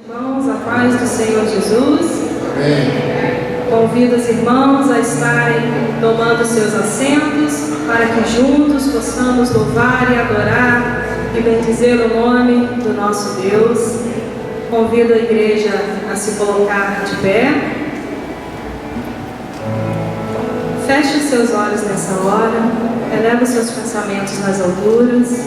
Irmãos, a paz do Senhor Jesus. Amém. Convido os irmãos a estarem tomando seus assentos para que juntos possamos louvar e adorar e bendizer o nome do nosso Deus. Convido a igreja a se colocar de pé. Feche os seus olhos nessa hora, eleva os seus pensamentos nas alturas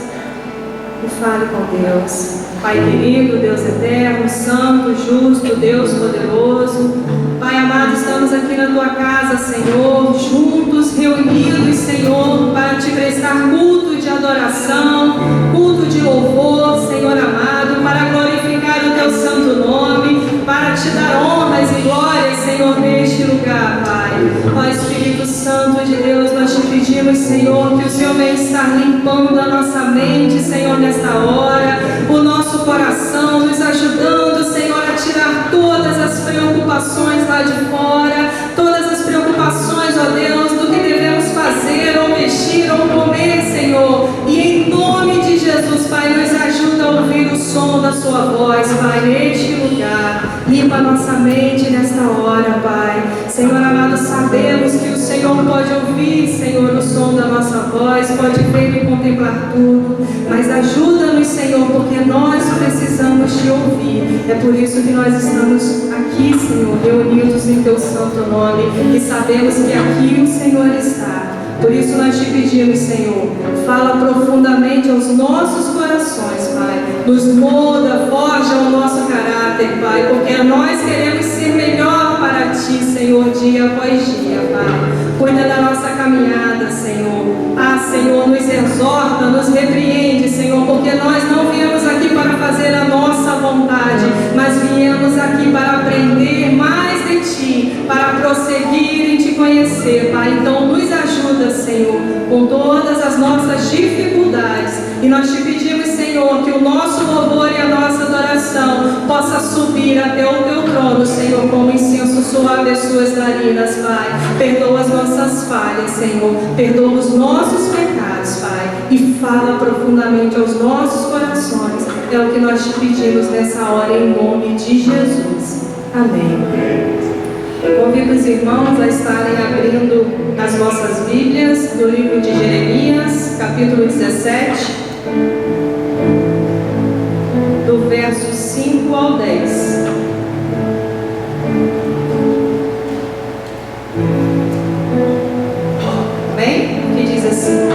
e fale com Deus. Pai querido, Deus eterno, santo, justo, Deus poderoso, Pai amado, estamos aqui na Tua casa, Senhor, juntos, reunidos, Senhor, para Te prestar culto de adoração, culto de louvor, Senhor amado, para glorificar o Teu santo nome, para Te dar honras e glórias, Senhor, neste lugar, Pai. Ó Espírito Santo de Deus, nós Te pedimos, Senhor, que o Senhor venha estar limpando a nossa mente, Senhor, nesta hora, o nosso coração, nos ajudando, Senhor, a tirar todas as preocupações lá de fora, todas as preocupações, ó Deus, do que devemos fazer, ou mexer, ou comer, Senhor. E em nome de Jesus, Pai, nos ajuda a ouvir o som da Sua voz, Pai, neste lugar. Limpa a nossa mente nesta hora, Pai. Senhor amado, sabemos que o Senhor pode ouvir, Senhor, o som da nossa voz, pode ver e contemplar tudo, mas ajuda-nos, Senhor, porque nós precisamos Te ouvir. É por isso que nós estamos aqui, Senhor, reunidos em Teu santo nome, e sabemos que aqui o Senhor está. Por isso nós Te pedimos, Senhor, fala profundamente aos nossos corações, Pai. Nos molda, forja o nosso caráter, Pai, porque nós queremos ser melhor para Ti, Senhor, dia após dia, Pai. Cuida da nossa caminhada, Senhor. Senhor, nos exorta, nos repreende, Senhor, porque nós não viemos aqui para fazer a nossa vontade, mas viemos aqui para aprender mais de Ti, para prosseguir em Te conhecer, Pai. Então nos ajuda, Senhor, com todas as nossas dificuldades, e nós Te pedimos, Senhor, que o nosso louvor e a nossa adoração possa subir até o Teu trono, Senhor, como incenso suave às Suas narinas, Pai. Perdoa as nossas falhas, Senhor, perdoa os nossos pecados, Pai, e fala profundamente aos nossos corações. É o que nós Te pedimos nessa hora, em nome de Jesus. Amém. Convido os irmãos a estarem abrindo as nossas Bíblias no livro de Jeremias, capítulo 17, do verso 5 ao 10. Amém? Que diz assim: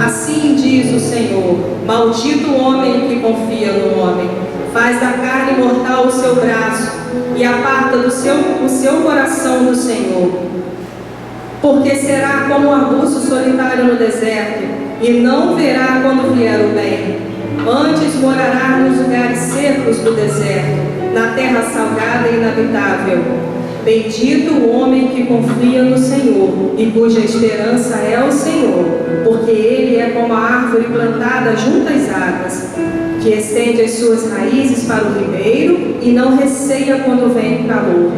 Assim diz o Senhor: maldito o homem que confia no homem, faz da carne mortal o seu braço e aparta o seu coração do Senhor. Porque será como um arbusto solitário no deserto, e não verá quando vier o bem. Antes morará nos lugares secos do deserto, na terra salgada e inabitável. Bendito o homem que confia no Senhor, e cuja esperança é o Senhor, porque ele é como a árvore plantada junto às águas, que estende as suas raízes para o ribeiro e não receia quando vem o calor,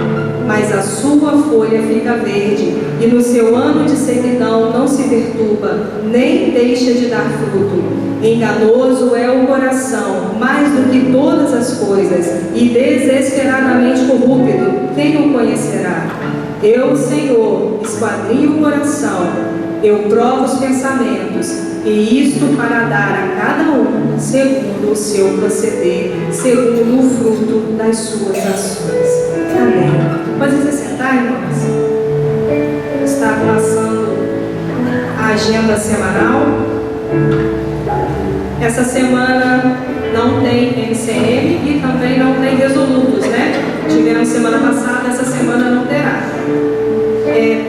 mas a sua folha fica verde, e no seu ano de sequidão não se perturba, nem deixa de dar fruto. Enganoso é o coração, mais do que todas as coisas, e desesperadamente corrupto, quem o conhecerá? Eu, Senhor, esquadrinho o coração, eu provo os pensamentos, e isto para dar a cada um segundo o seu proceder, segundo o fruto das suas ações. Amém. Pode se sentar, irmãos? Está passando a agenda semanal. Essa semana não tem MCM e também não tem resolutos, né? Tivemos semana passada, essa semana não terá.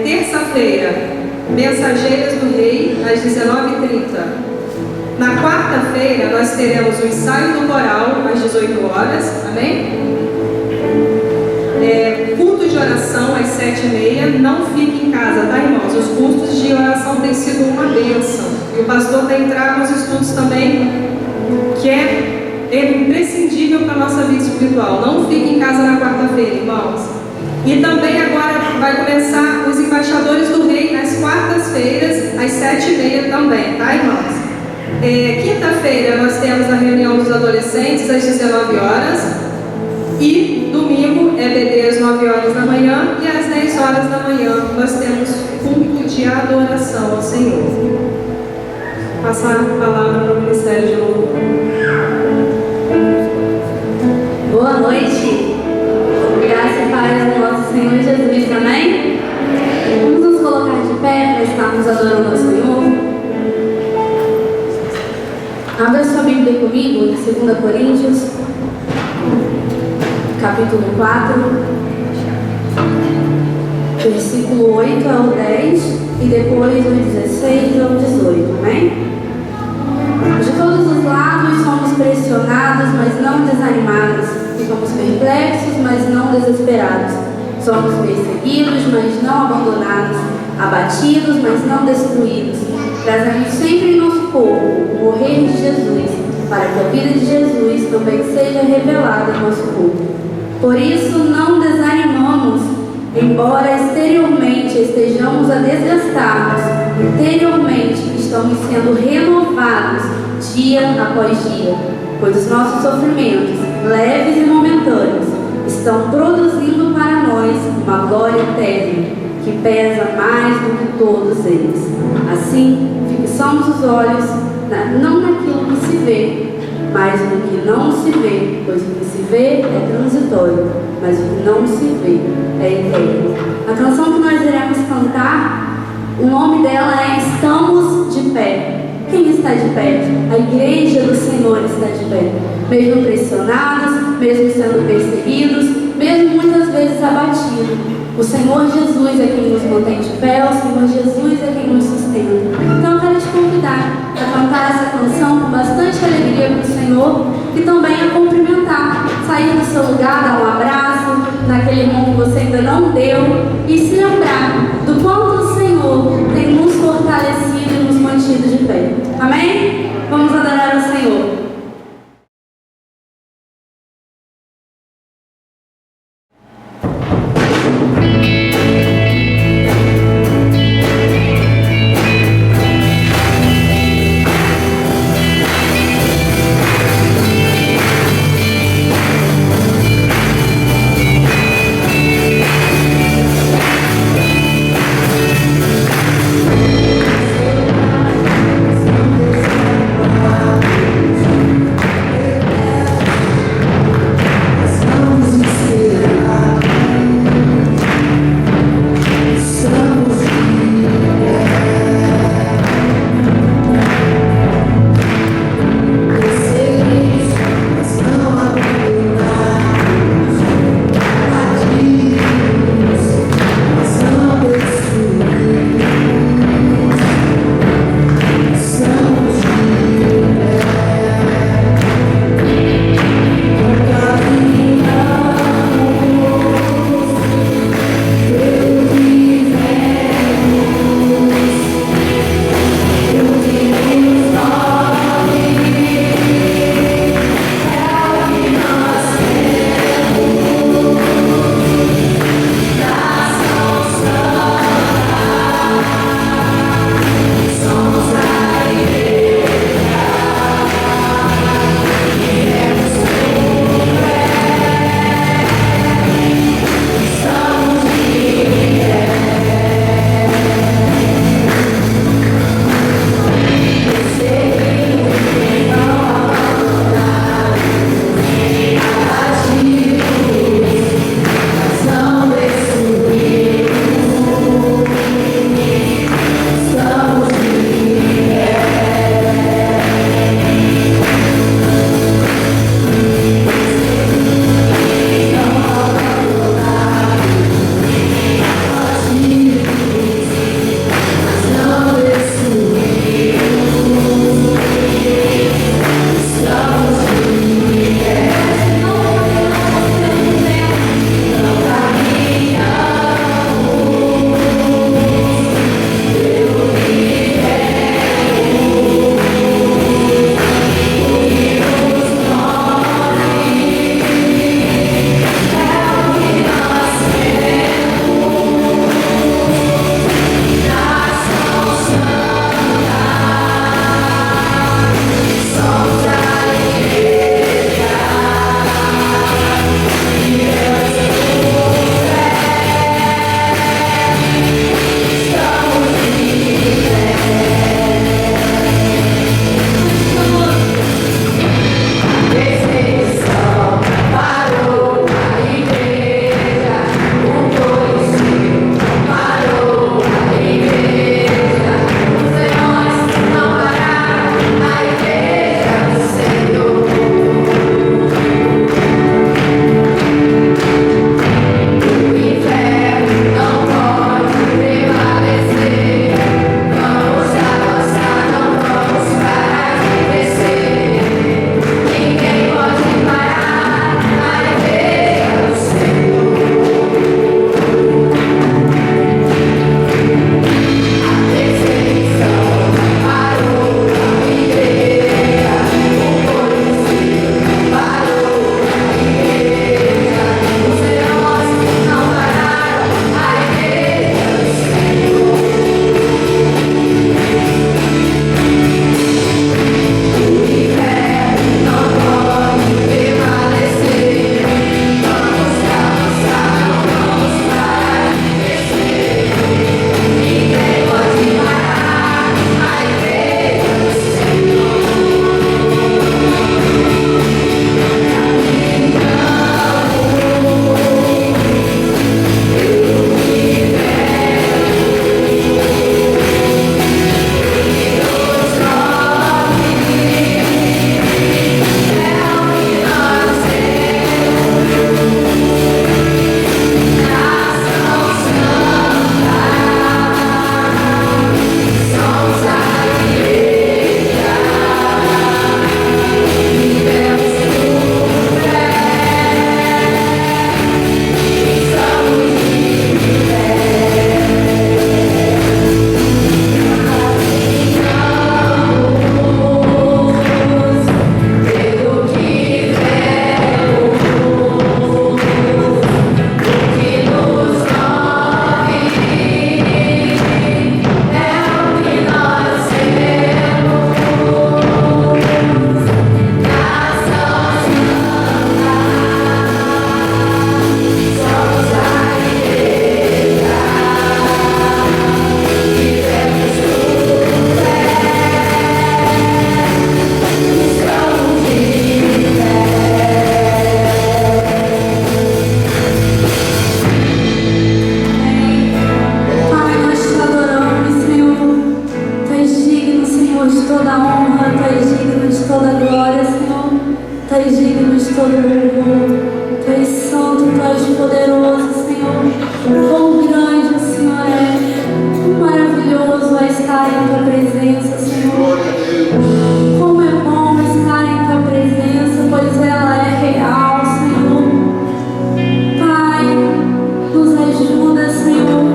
Terça-feira, Mensageiras do Rei, às 19h30. Na quarta-feira, nós teremos o ensaio do coral, às 18 horas, amém? Culto de oração, às 7h30. Não fique em casa, tá, irmãos? Os cultos de oração têm sido uma bênção. E o pastor vai entrar nos estudos também, que é imprescindível para a nossa vida espiritual. Não fique em casa na quarta-feira, irmãos. E também agora vai começar os embaixadores do rei nas quartas-feiras, às 7h30 também, tá, irmãos? Quinta-feira nós temos a reunião dos adolescentes às 19 horas. E domingo é EBD às 9 horas da manhã e às 10 horas da manhã nós temos culto de adoração ao Senhor. Passar a palavra no Ministério de Louvor. Boa noite. Graça e paz do nosso Senhor Jesus, amém? Vamos nos colocar de pé para estarmos adorando ao Senhor. Abra sua Bíblia comigo em 2 Coríntios, capítulo 4, versículo 8 ao 10 e depois do 16 ao 18, amém? De todos os lados somos pressionados, mas não desanimados. Ficamos perplexos, mas não desesperados. Somos perseguidos, mas não abandonados. Abatidos, mas não destruídos. Trazemos sempre em nosso corpo o morrer de Jesus, para que a vida de Jesus também seja revelada em nosso corpo. Por isso não desanimamos, embora exteriormente estejamos a desgastar-nos, interiormente estamos sendo renovados dia após dia, pois os nossos sofrimentos, leves e momentâneos, estão produzindo para nós uma glória eterna, que pesa mais do que todos eles. Assim, fixamos os olhos não naquilo que se vê, mas no que não se vê, pois o que se vê é transitório, mas o que não se vê é eterno. A canção que nós iremos cantar, o nome dela é Estamos de Pé. Quem está de pé? A igreja do Senhor está de pé. Mesmo pressionados, mesmo sendo perseguidos, mesmo muitas vezes abatidos. O Senhor Jesus é quem nos mantém de pé, o Senhor Jesus é quem nos sustenta. Então eu quero te convidar a cantar essa canção com bastante alegria para o Senhor e também a cumprimentar, sair do seu lugar, dar um abraço naquele irmão que você ainda não deu e se lembrar do quanto o Senhor tem nos fortalecido e nos mantido de pé. Amém? Vamos adorar ao Senhor. és digno de todo louvor. Tu és santo, tu és poderoso, Senhor. Quão grande o Senhor é. Quão maravilhoso é estar em tua presença, Senhor. Como é bom estar em tua presença, pois ela é real, Senhor. Pai, nos ajuda, Senhor.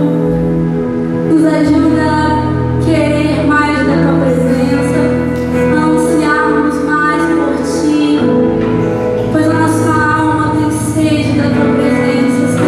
Nos ajuda a querer mais da tua presença, a ansiarmos mais por ti, pois a nossa alma tem sede da tua presença,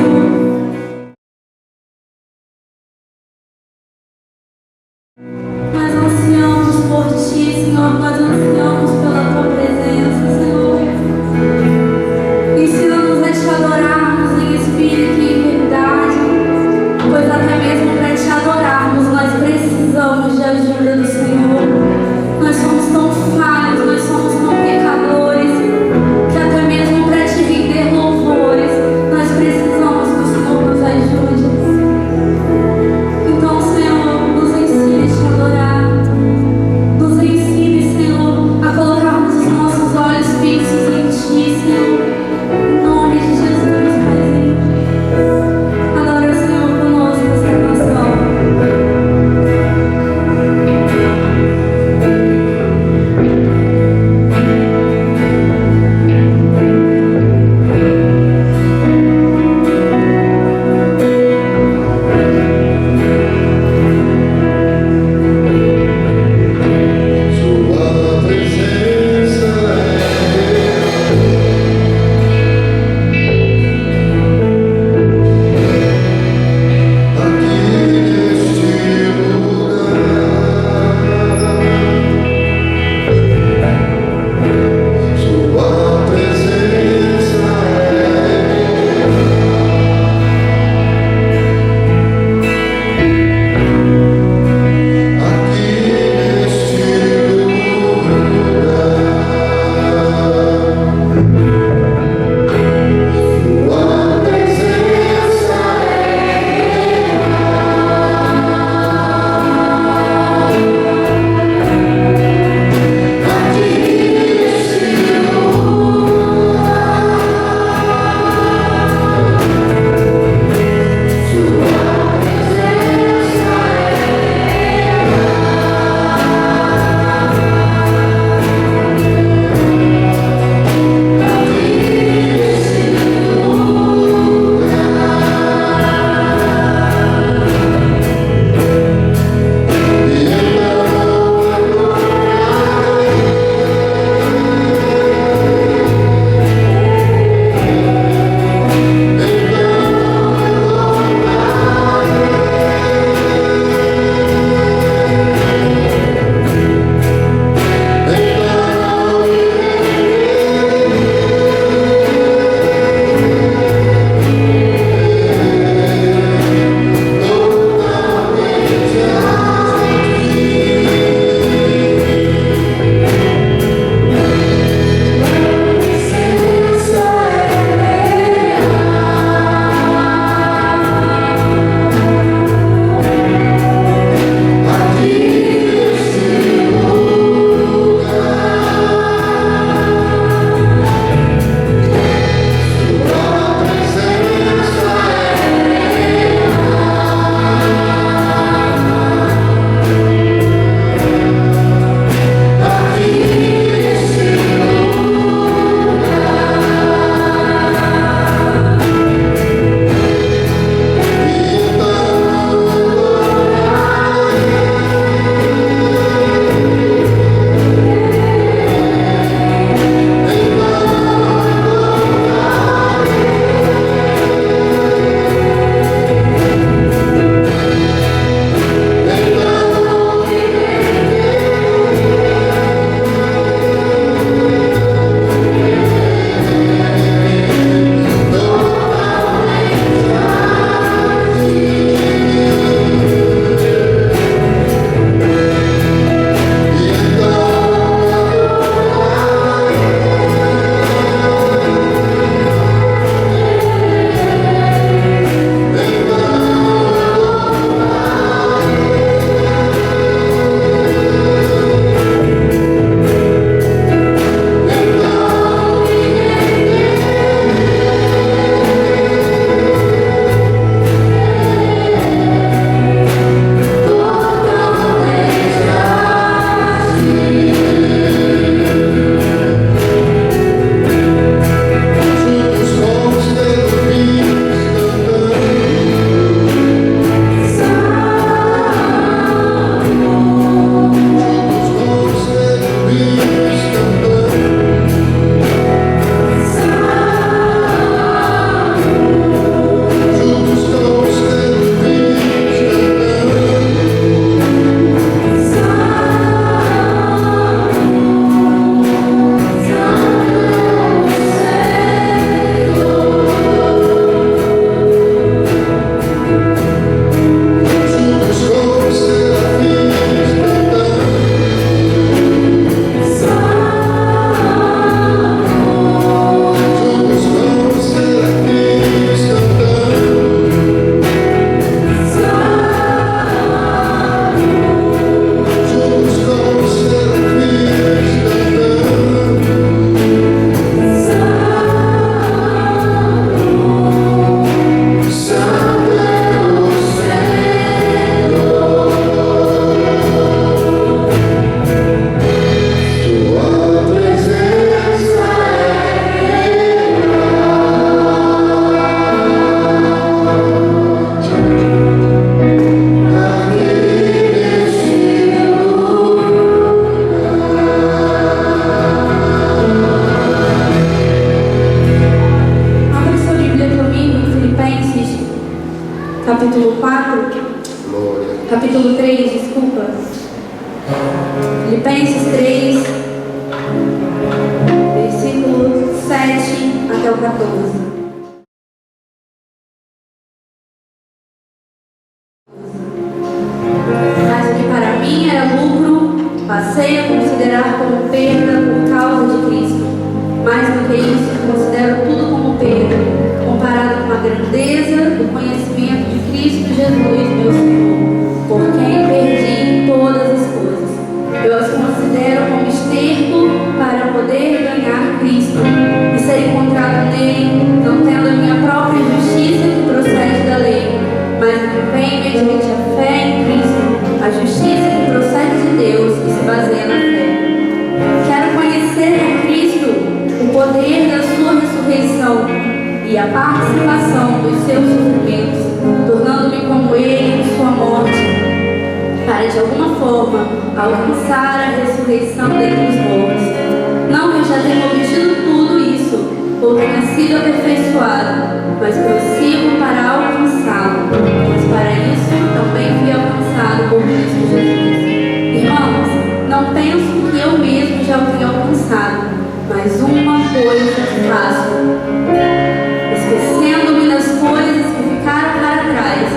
14. Mas o que para mim era lucro, passei a considerar como perda por causa de Cristo. Mais do que isso, considero tudo como perda, comparado com a grandeza do conhecimento de Cristo Jesus, meu Senhor, por quem perdi todas as coisas. Eu as considero como esterco para poder ganhar Cristo e ser encontrado nele, não tendo a minha própria justiça que procede da lei, mas o que vem mediante a fé em Cristo, a justiça que procede de Deus e se baseia na fé. Quero conhecer em Cristo o poder da sua ressurreição e a participação dos seus sofrimentos, tornando-me como ele em sua morte, para de alguma forma alcançar a ressurreição dentre os mortos. Não que eu já tenha obtido tudo isso, ou tenha sido aperfeiçoado, mas prossigo para alcançá-lo, pois para isso também fui alcançado por Cristo Jesus. Irmãos, não penso que eu mesmo já o tenha alcançado, mas uma coisa faço, esquecendo-me das coisas que ficaram para trás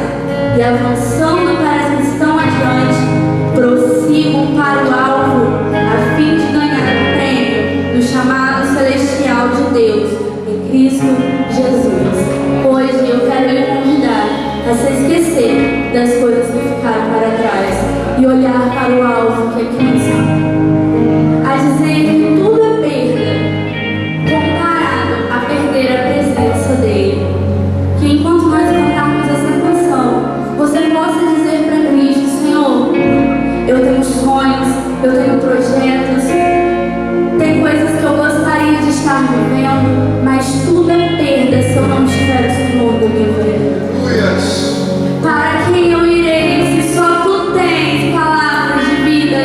e avançando para as que estão adiante, prossigo para o alvo, a fim de ganhar o prêmio do chamado celestial de Deus em Cristo Jesus. Hoje eu quero lhe convidar a se esquecer das coisas que ficaram para trás e olhar para o alvo que é Cristo, a dizer que tudo é perda comparado a perder a presença dele. Que enquanto nós cantarmos essa canção, você possa dizer para Cristo: Senhor, eu tenho sonhos, eu tenho projetos, tem coisas que eu gostaria de estar vivendo, mas tudo é perda se eu não tiver o Senhor do meu vida. Para quem eu irei, se só tu tens palavras de vida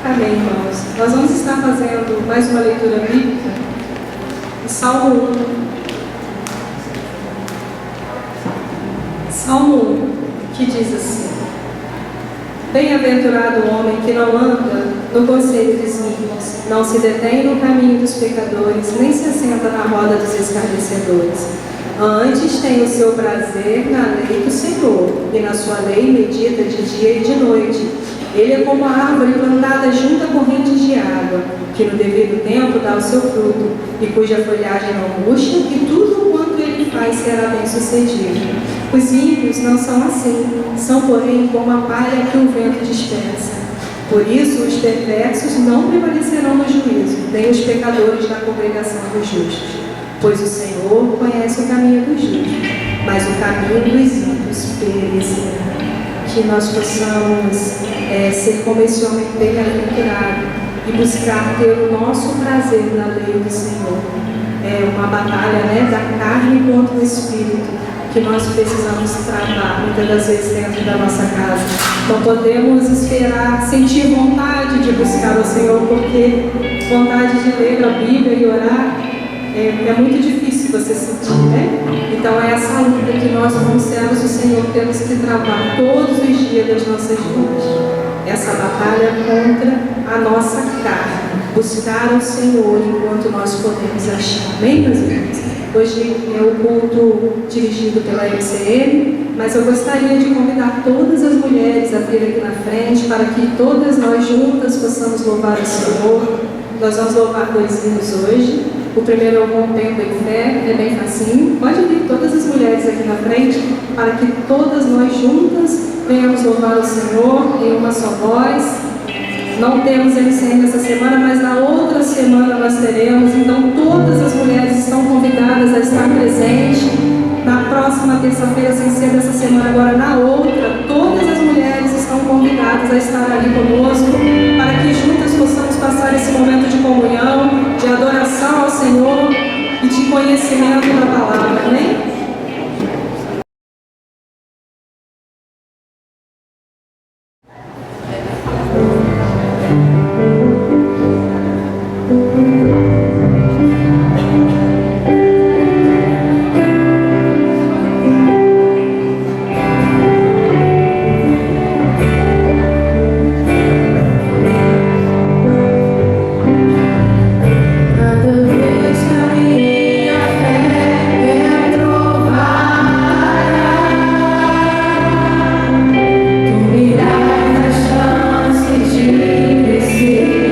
Amém, irmãos. Nós vamos estar fazendo mais uma leitura bíblica em Salmo 1. Salmo 1, que diz assim: Bem-aventurado o homem que não anda no conselho dos ímpios, não se detém no caminho dos pecadores, nem se assenta na roda dos escarnecedores. Antes tem o seu prazer na lei do Senhor, e na sua lei medita de dia e de noite. Ele é como a árvore plantada junto a correntes de água, que no devido tempo dá o seu fruto, e cuja folhagem não murcha, e tudo quanto ele faz será bem sucedido. Os ímpios não são assim, são porém como a palha que o vento dispersa. Por isso os perversos não prevalecerão no juízo, nem os pecadores na congregação dos justos. Pois o Senhor conhece o caminho dos justos, mas o caminho dos ímpios perecerá. Que nós possamos ser como esse homem bem-aventurado e buscar ter o nosso prazer na lei do Senhor. É uma batalha, da carne contra o Espírito, que nós precisamos travar muitas das vezes dentro da nossa casa. Não podemos esperar, sentir vontade de buscar o Senhor, porque vontade de ler a Bíblia e orar é muito difícil você sentir, Então é essa luta que nós, como servos do Senhor, temos que travar todos os dias das nossas vidas. Essa batalha contra a nossa carne. Buscar o Senhor enquanto nós podemos achar. Amém, meus irmãos? Hoje é o culto dirigido pela MCM, mas eu gostaria de convidar todas as mulheres a vir aqui na frente para que todas nós juntas possamos louvar o Senhor. Nós vamos louvar 2 hinos hoje. O primeiro é o Rompendo em Fé, é bem facinho. Pode vir todas as mulheres aqui na frente para que todas nós juntas venhamos louvar o Senhor em uma só voz. Não temos MCM essa semana, mas na outra semana nós teremos. Então todas as mulheres estão convidadas a estar presentes. Na próxima terça-feira, sem ser dessa semana, agora na outra, todas as mulheres estão convidadas a estar ali conosco, para que juntas possamos passar esse momento de comunhão, de adoração ao Senhor e de conhecimento da palavra. Amém? See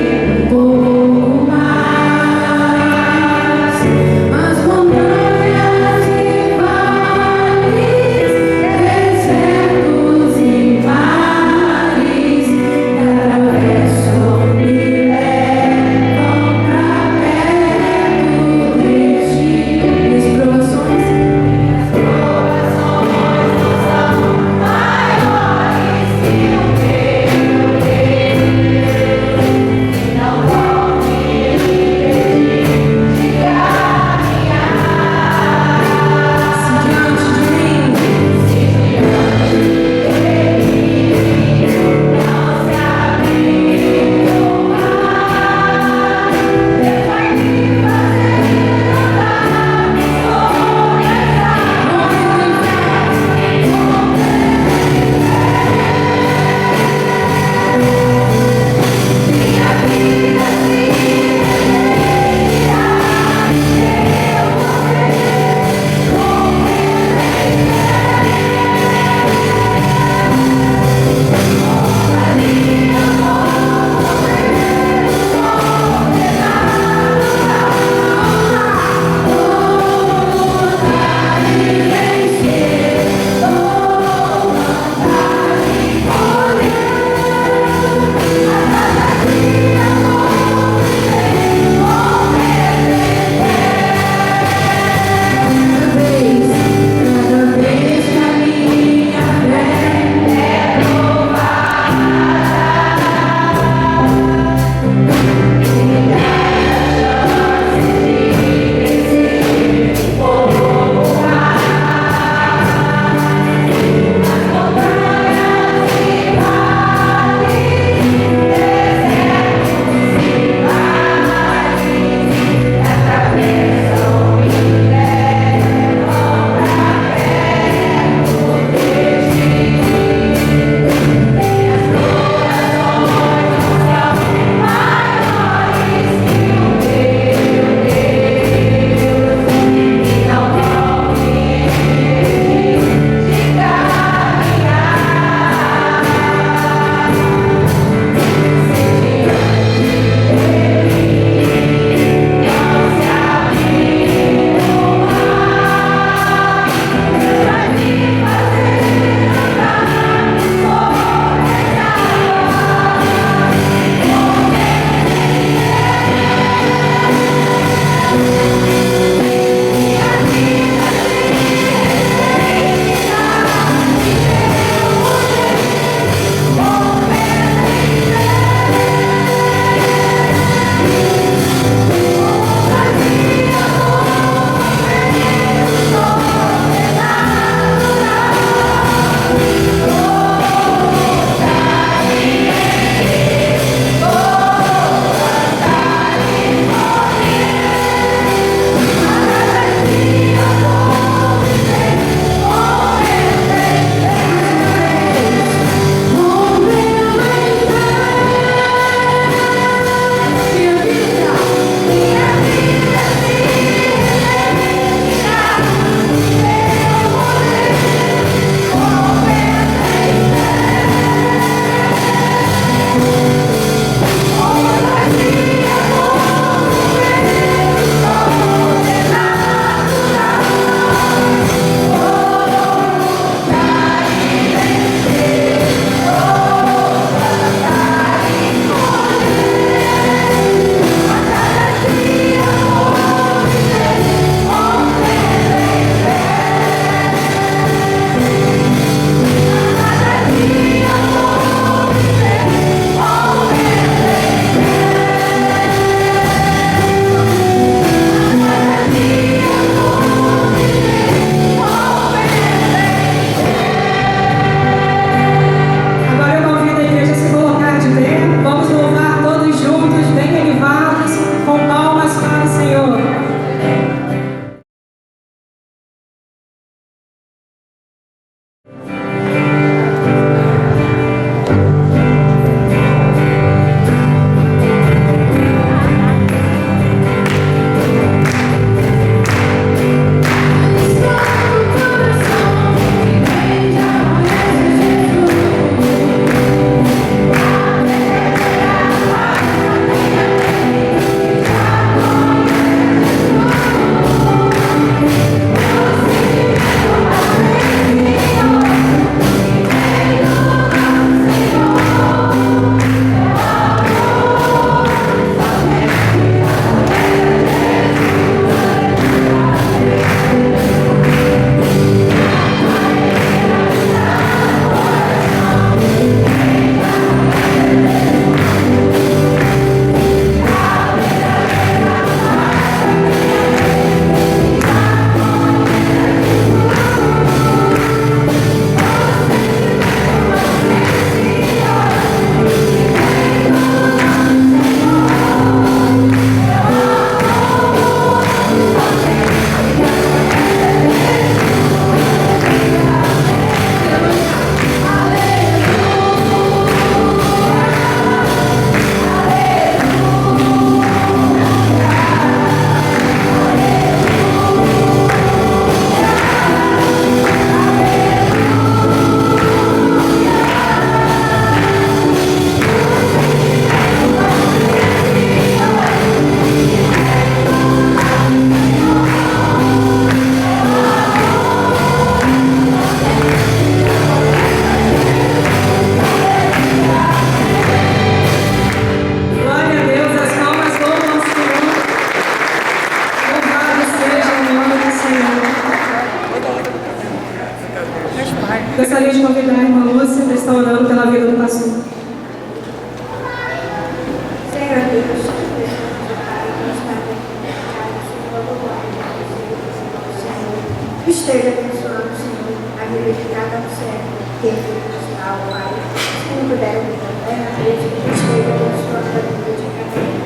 esteja abençoando, Senhor, a vida de cada servo que é profissional, Pai. Se não puder também, na igreja, que esteja abençoando a vida de cada um.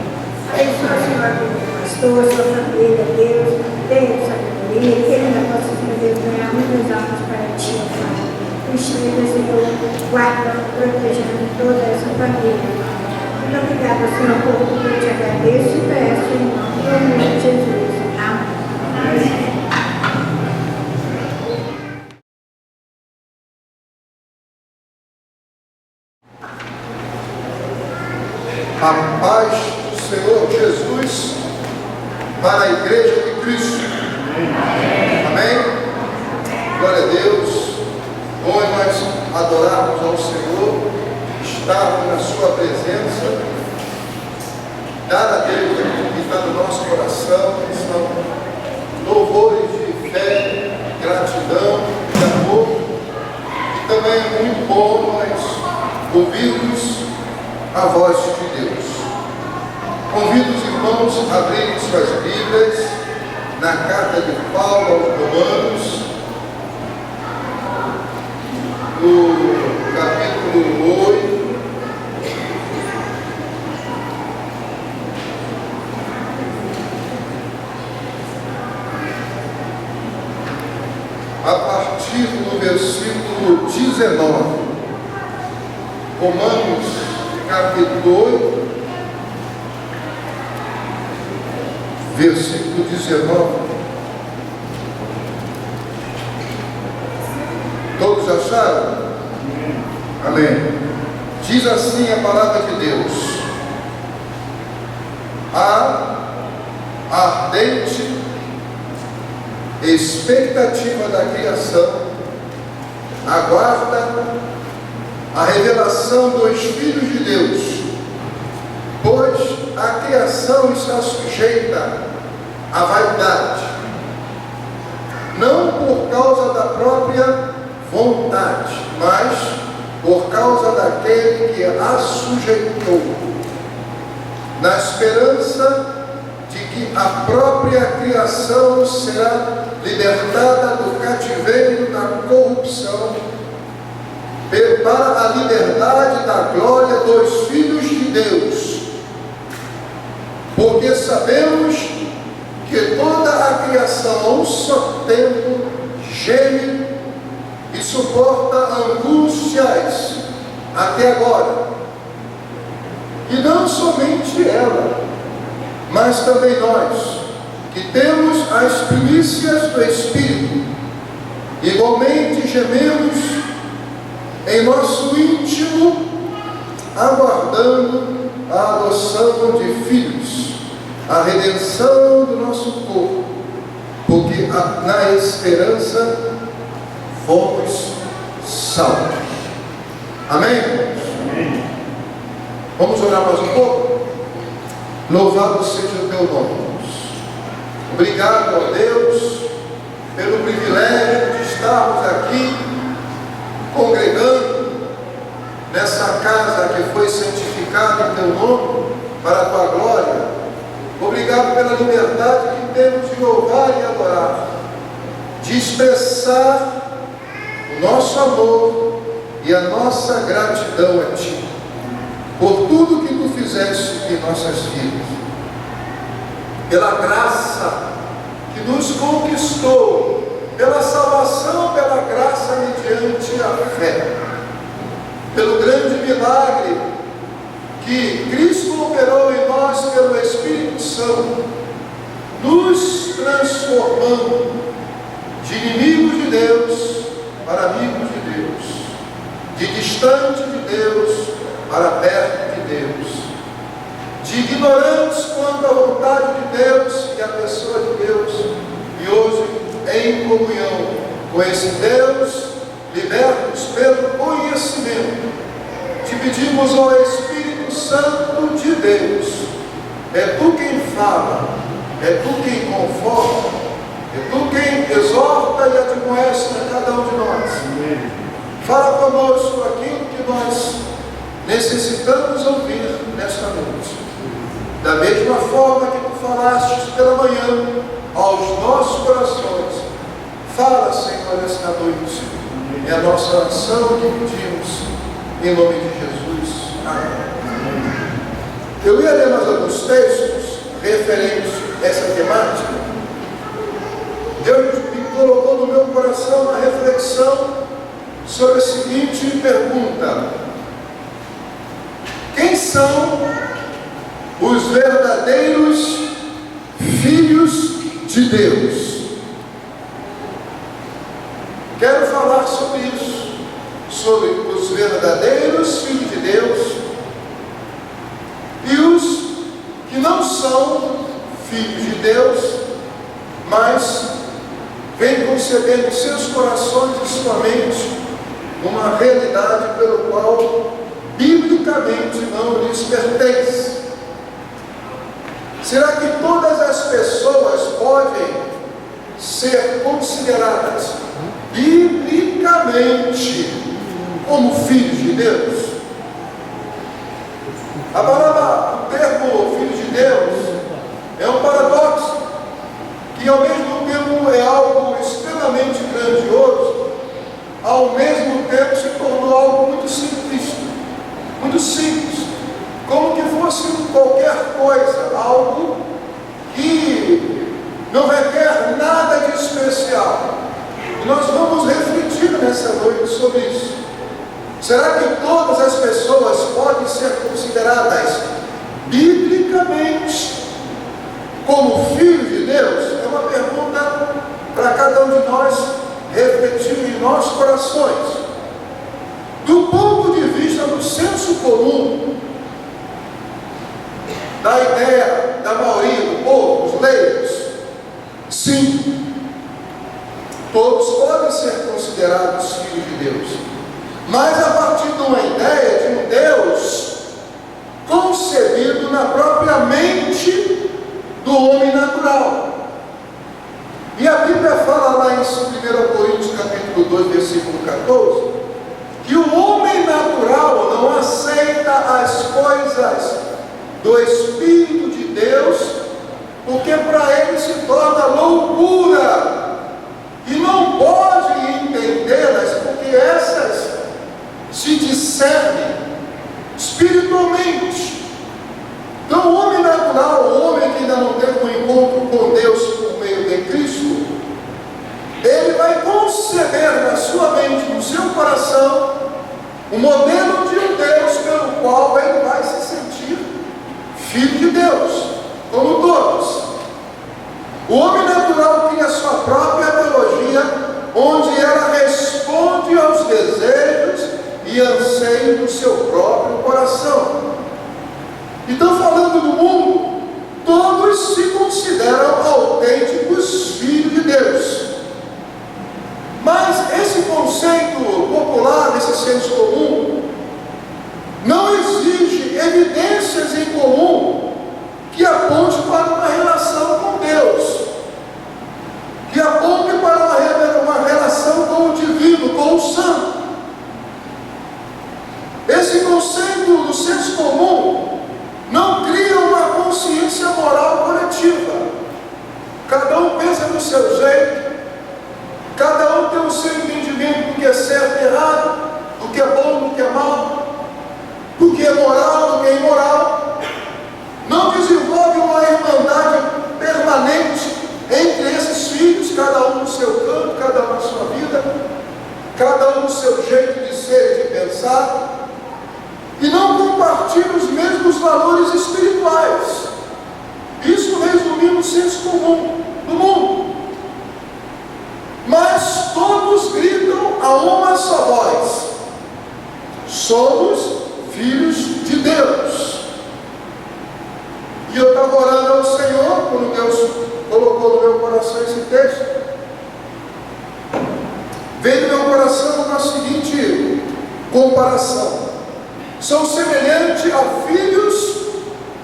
Abençoa, Senhor, a vida do pastor, a sua família, Deus, Deus, sabedoria, que ele ainda possa, Senhor Deus, ganhar muitos anos para ti, Pai. Esteja, Senhor, guardando, protegendo toda essa família, Pai. Muito obrigada, Senhor, por tudo que eu te agradeço e peço em nome de Jesus. Amém. A paz do Senhor Jesus para a Igreja de Cristo. Amém? Glória a Deus. Bom é nós adorarmos ao Senhor, estarmos na sua presença, dar a Deus aquilo que está no nosso coração, que são louvores de fé, gratidão e amor. E também é muito bom nós ouvirmos a voz de Deus. Convido os irmãos a abrirem suas Bíblias na carta de Paulo aos Romanos, no capítulo 8. A partir do versículo 19. Romanos capítulo 8, versículo 19. Todos acharam? Amém. Diz assim a palavra de Deus: a ardente expectativa da criação aguarda a revelação dos filhos de Deus, pois a criação está sujeita à vaidade, não por causa da própria vontade, mas por causa daquele que a sujeitou, na esperança de que a própria criação será libertada do cativeiro da corrupção para a liberdade da glória dos filhos de Deus. Porque sabemos que toda a criação a um só tempo geme e suporta angústias até agora. E não somente ela, mas também nós, que temos as primícias do Espírito, igualmente gememos em nosso íntimo, aguardando a adoção de filhos, a redenção do nosso corpo, porque na esperança fomos salvos. Amém? Amém. Vamos orar mais um pouco? Louvado seja o teu nome. Obrigado a Deus pelo privilégio de estarmos aqui congregando nessa casa que foi santificada em teu nome para a tua glória. Obrigado pela liberdade que temos de louvar e adorar, de expressar o nosso amor e a nossa gratidão a ti por tudo que tu fizeste em nossas vidas, pela graça que nos conquistou, pela salvação, pela graça mediante a fé, pelo grande milagre que Cristo operou em nós pelo Espírito Santo, nos transformando de inimigos de Deus para amigos de Deus, de distante de Deus para perto de Deus, de ignorantes quanto à vontade de Deus e à pessoa de Deus, e hoje em comunhão com esse Deus, libertos pelo conhecimento, te pedimos ao Espírito Santo de Deus, é tu quem fala, é tu quem conforta, é tu quem exorta e admoesta a cada um de nós. Fala conosco aquilo que nós necessitamos ouvir nesta noite, da mesma forma que tu falaste pela manhã aos nossos corações. Fala, Senhor, esta noite. É a nossa oração que pedimos, em nome de Jesus. Amém. Eu ia ler mais alguns textos referentes a essa temática. Deus me colocou no meu coração uma reflexão sobre a seguinte pergunta: quem são os verdadeiros filhos de Deus? Quero falar sobre isso, sobre os verdadeiros filhos de Deus e os que não são filhos de Deus, mas vêm concebendo em seus corações e sua mente uma realidade pelo qual biblicamente não lhes pertence. Será que todas as pessoas podem ser consideradas biblicamente como filhos de Deus? A palavra, o termo filho de Deus é um paradoxo, que ao mesmo tempo é algo extremamente grandioso, ao mesmo tempo se tornou algo muito simplista, muito simples, como que fosse qualquer coisa, algo que não requer nada de especial. E nós vamos refletir nessa noite sobre isso. Será que todas as pessoas podem ser consideradas biblicamente como filhos de Deus? É uma pergunta para cada um de nós refletir em nossos corações. Do ponto de vista do senso comum, da ideia da maioria do povo, os leigos, sim, todos podem ser considerados filhos de Deus, mas a partir de uma ideia de um Deus concebido na própria mente do homem natural. E a Bíblia fala lá em 1 Coríntios capítulo 2, versículo 14, que o homem natural não aceita as coisas do Espírito de Deus, porque para ele se torna loucura, e não pode entendê-las, porque essas se discernem espiritualmente. Então o homem natural, o homem que ainda não teve um encontro com Deus por meio de Cristo, ele vai conceber na sua mente, no seu coração, um modelo de um Deus pelo qual ele vai se sentir filho de Deus, como todos. O homem natural cria sua própria teologia, onde ela responde aos desejos e anseios do seu próprio coração. Então, falando do mundo, todos se consideram autênticos filhos de Deus. Mas esse conceito popular, esse senso comum, não exige evidências em comum que aponte para uma relação com Deus, que aponte para uma relação com o divino, com o santo. Esse conceito do senso comum não cria uma consciência moral coletiva. Cada um pensa do seu jeito, cada um tem o seu entendimento do que é certo e errado, do que é bom, do que é mal, do que é moral, do que é imoral. Não desenvolve uma irmandade permanente entre esses filhos, cada um no seu canto, cada um na sua vida, cada um no seu jeito de ser e de pensar, e não compartilha os mesmos valores espirituais. Isso resumindo o senso comum do mundo. Mas todos gritam a uma só voz: somos filhos de Deus. E eu estava orando ao Senhor, quando Deus colocou no meu coração esse texto, veio no meu coração uma seguinte comparação: são semelhantes a filhos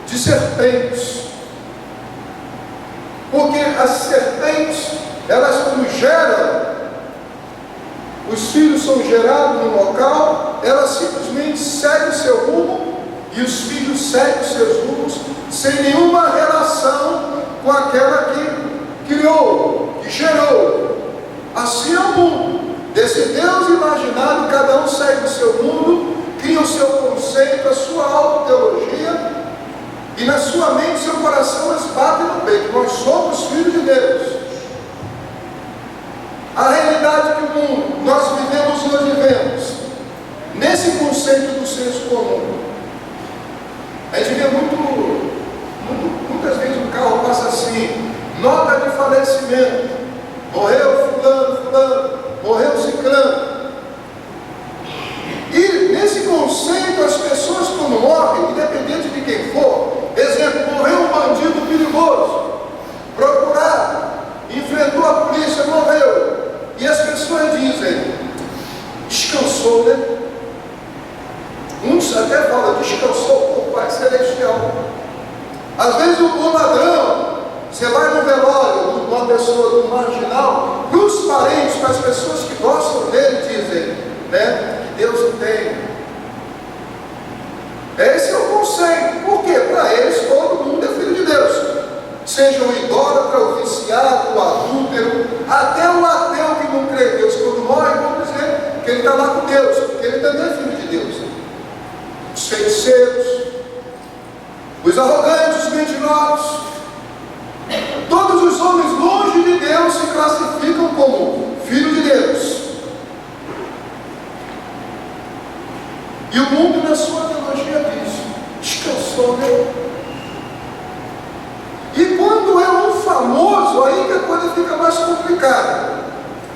de serpentes, porque as serpentes, elas quando geram, os filhos são gerados no local, elas simplesmente seguem o seu rumo, e os filhos seguem os seus rumos, sem nenhuma relação com aquela que criou, que gerou. Assim é o mundo. Desse Deus imaginário, cada um segue o seu mundo, cria o seu conceito, a sua autoteologia, e na sua mente, seu coração bate no peito. Nós somos filhos de Deus. A realidade que o mundo, nós vivemos hoje vivemos, nesse conceito do senso comum. A gente vê muitas vezes o carro passa assim, nota de falecimento, morreu fulano, morreu ciclano. E nesse conceito, as pessoas quando morrem, independente de quem for, exemplo, morreu um bandido perigoso, procurado, enfrentou a polícia, morreu. E as pessoas dizem, descansou, né? Uns até falam, descansou com o Pai Celestial. Às vezes o ladrão, você vai no velório de uma pessoa, de um marginal, para os parentes, para as pessoas que gostam dele, dizem, né? Que Deus o tem. Esse é o conceito. Por quê? Para eles todo mundo é filho de Deus. Seja o idólatra, o viciado, o adúltero, até o ateu que não crê em Deus, quando morre, vão dizer que ele está lá com Deus, porque ele também é filho de Deus. Os feiticeiros, os arrogantes, os mentirosos, todos os homens longe de Deus se classificam como filho de Deus. E o mundo, na sua teologia, diz: descansou, né? E quando é um famoso, aí que a coisa fica mais complicada.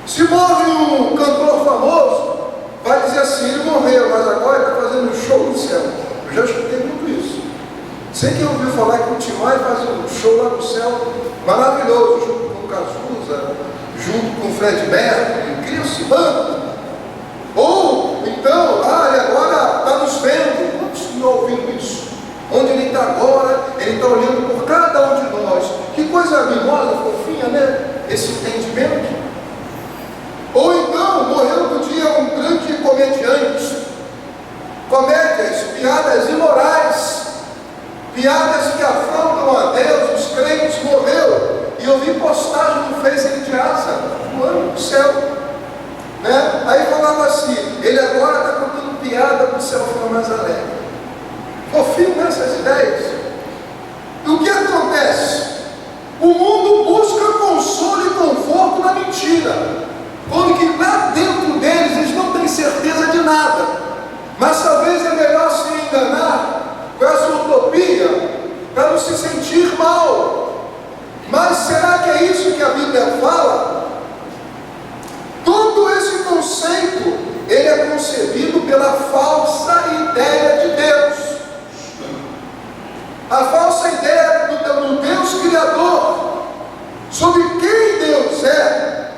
Se morre um cantor famoso, vai dizer assim: ele morreu, mas agora está fazendo um show no céu. Eu já escutei muito isso. Sei que ouviu falar que o Timóteo faz um show lá no céu maravilhoso, junto com o Cazuza, junto com o Fred Mercury, cria-se banda. Ou então, ele agora está nos vendo. Quantos estão ouvindo isso? Onde ele está agora, ele está olhando por cada um de nós. Que coisa mimosa, fofinha, né? Esse entendimento. Ou então, morreu no dia um grande comediante. Comédias, piadas imorais, piadas que afrontam a Deus, os crentes, morreu. E eu vi postagem no Facebook de asa, voando no céu. Né? Aí falava assim, ele agora está contando piada para o céu ficar mais alegre. Fofinho nessas ideias. E o que acontece? O mundo busca consolo e conforto na mentira, quando que lá dentro deles eles não têm certeza de nada. Mas talvez é melhor se enganar com essa utopia para não se sentir mal. Mas será que é isso que a Bíblia fala? Todo esse conceito, ele é concebido pela falsa ideia de Deus. A falsa ideia do Deus Criador, sobre quem Deus é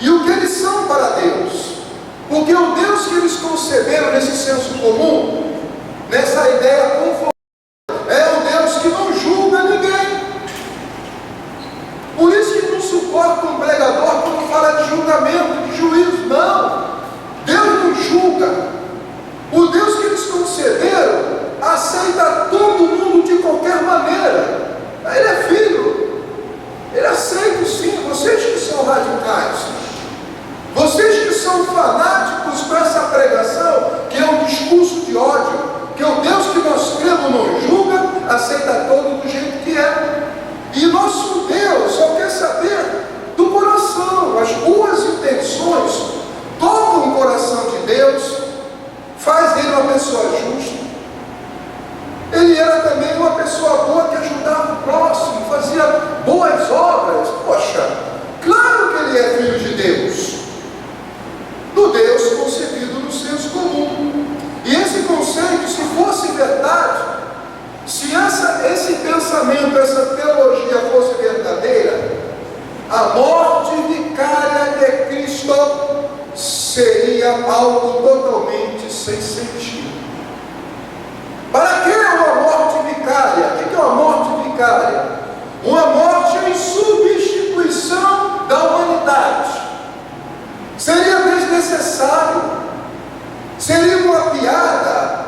e o que eles são para Deus. Porque o Deus que eles conceberam nesse senso comum, nessa ideia confortável, é um Deus que não julga ninguém. Por isso que não suporta um pregador quando fala de julgamento, de juízo. Não, Deus não julga. O Deus que eles conceberam aceita todo mundo de qualquer maneira. Ele é filho, ele aceita sim. Vocês que são radicais, vocês que são fanáticos com essa pregação, que é um discurso de ódio, que o Deus que nós cremos não julga, aceita todo do jeito que é. E nosso Deus só quer saber do coração. As boas intenções tocam o coração de Deus, faz dele uma pessoa justa. Ele era também uma pessoa boa que ajudava o próximo, fazia boas obras. Poxa, claro que ele é filho de Deus, do Deus concebido no senso comum. E esse conceito, se fosse verdade, se esse pensamento, essa teologia fosse verdadeira, a morte vicária de Cristo seria algo totalmente sem sentido. Para que uma morte vicária? O que é uma morte vicária? Uma morte em substituição da humanidade. Seria desnecessário, seria uma piada,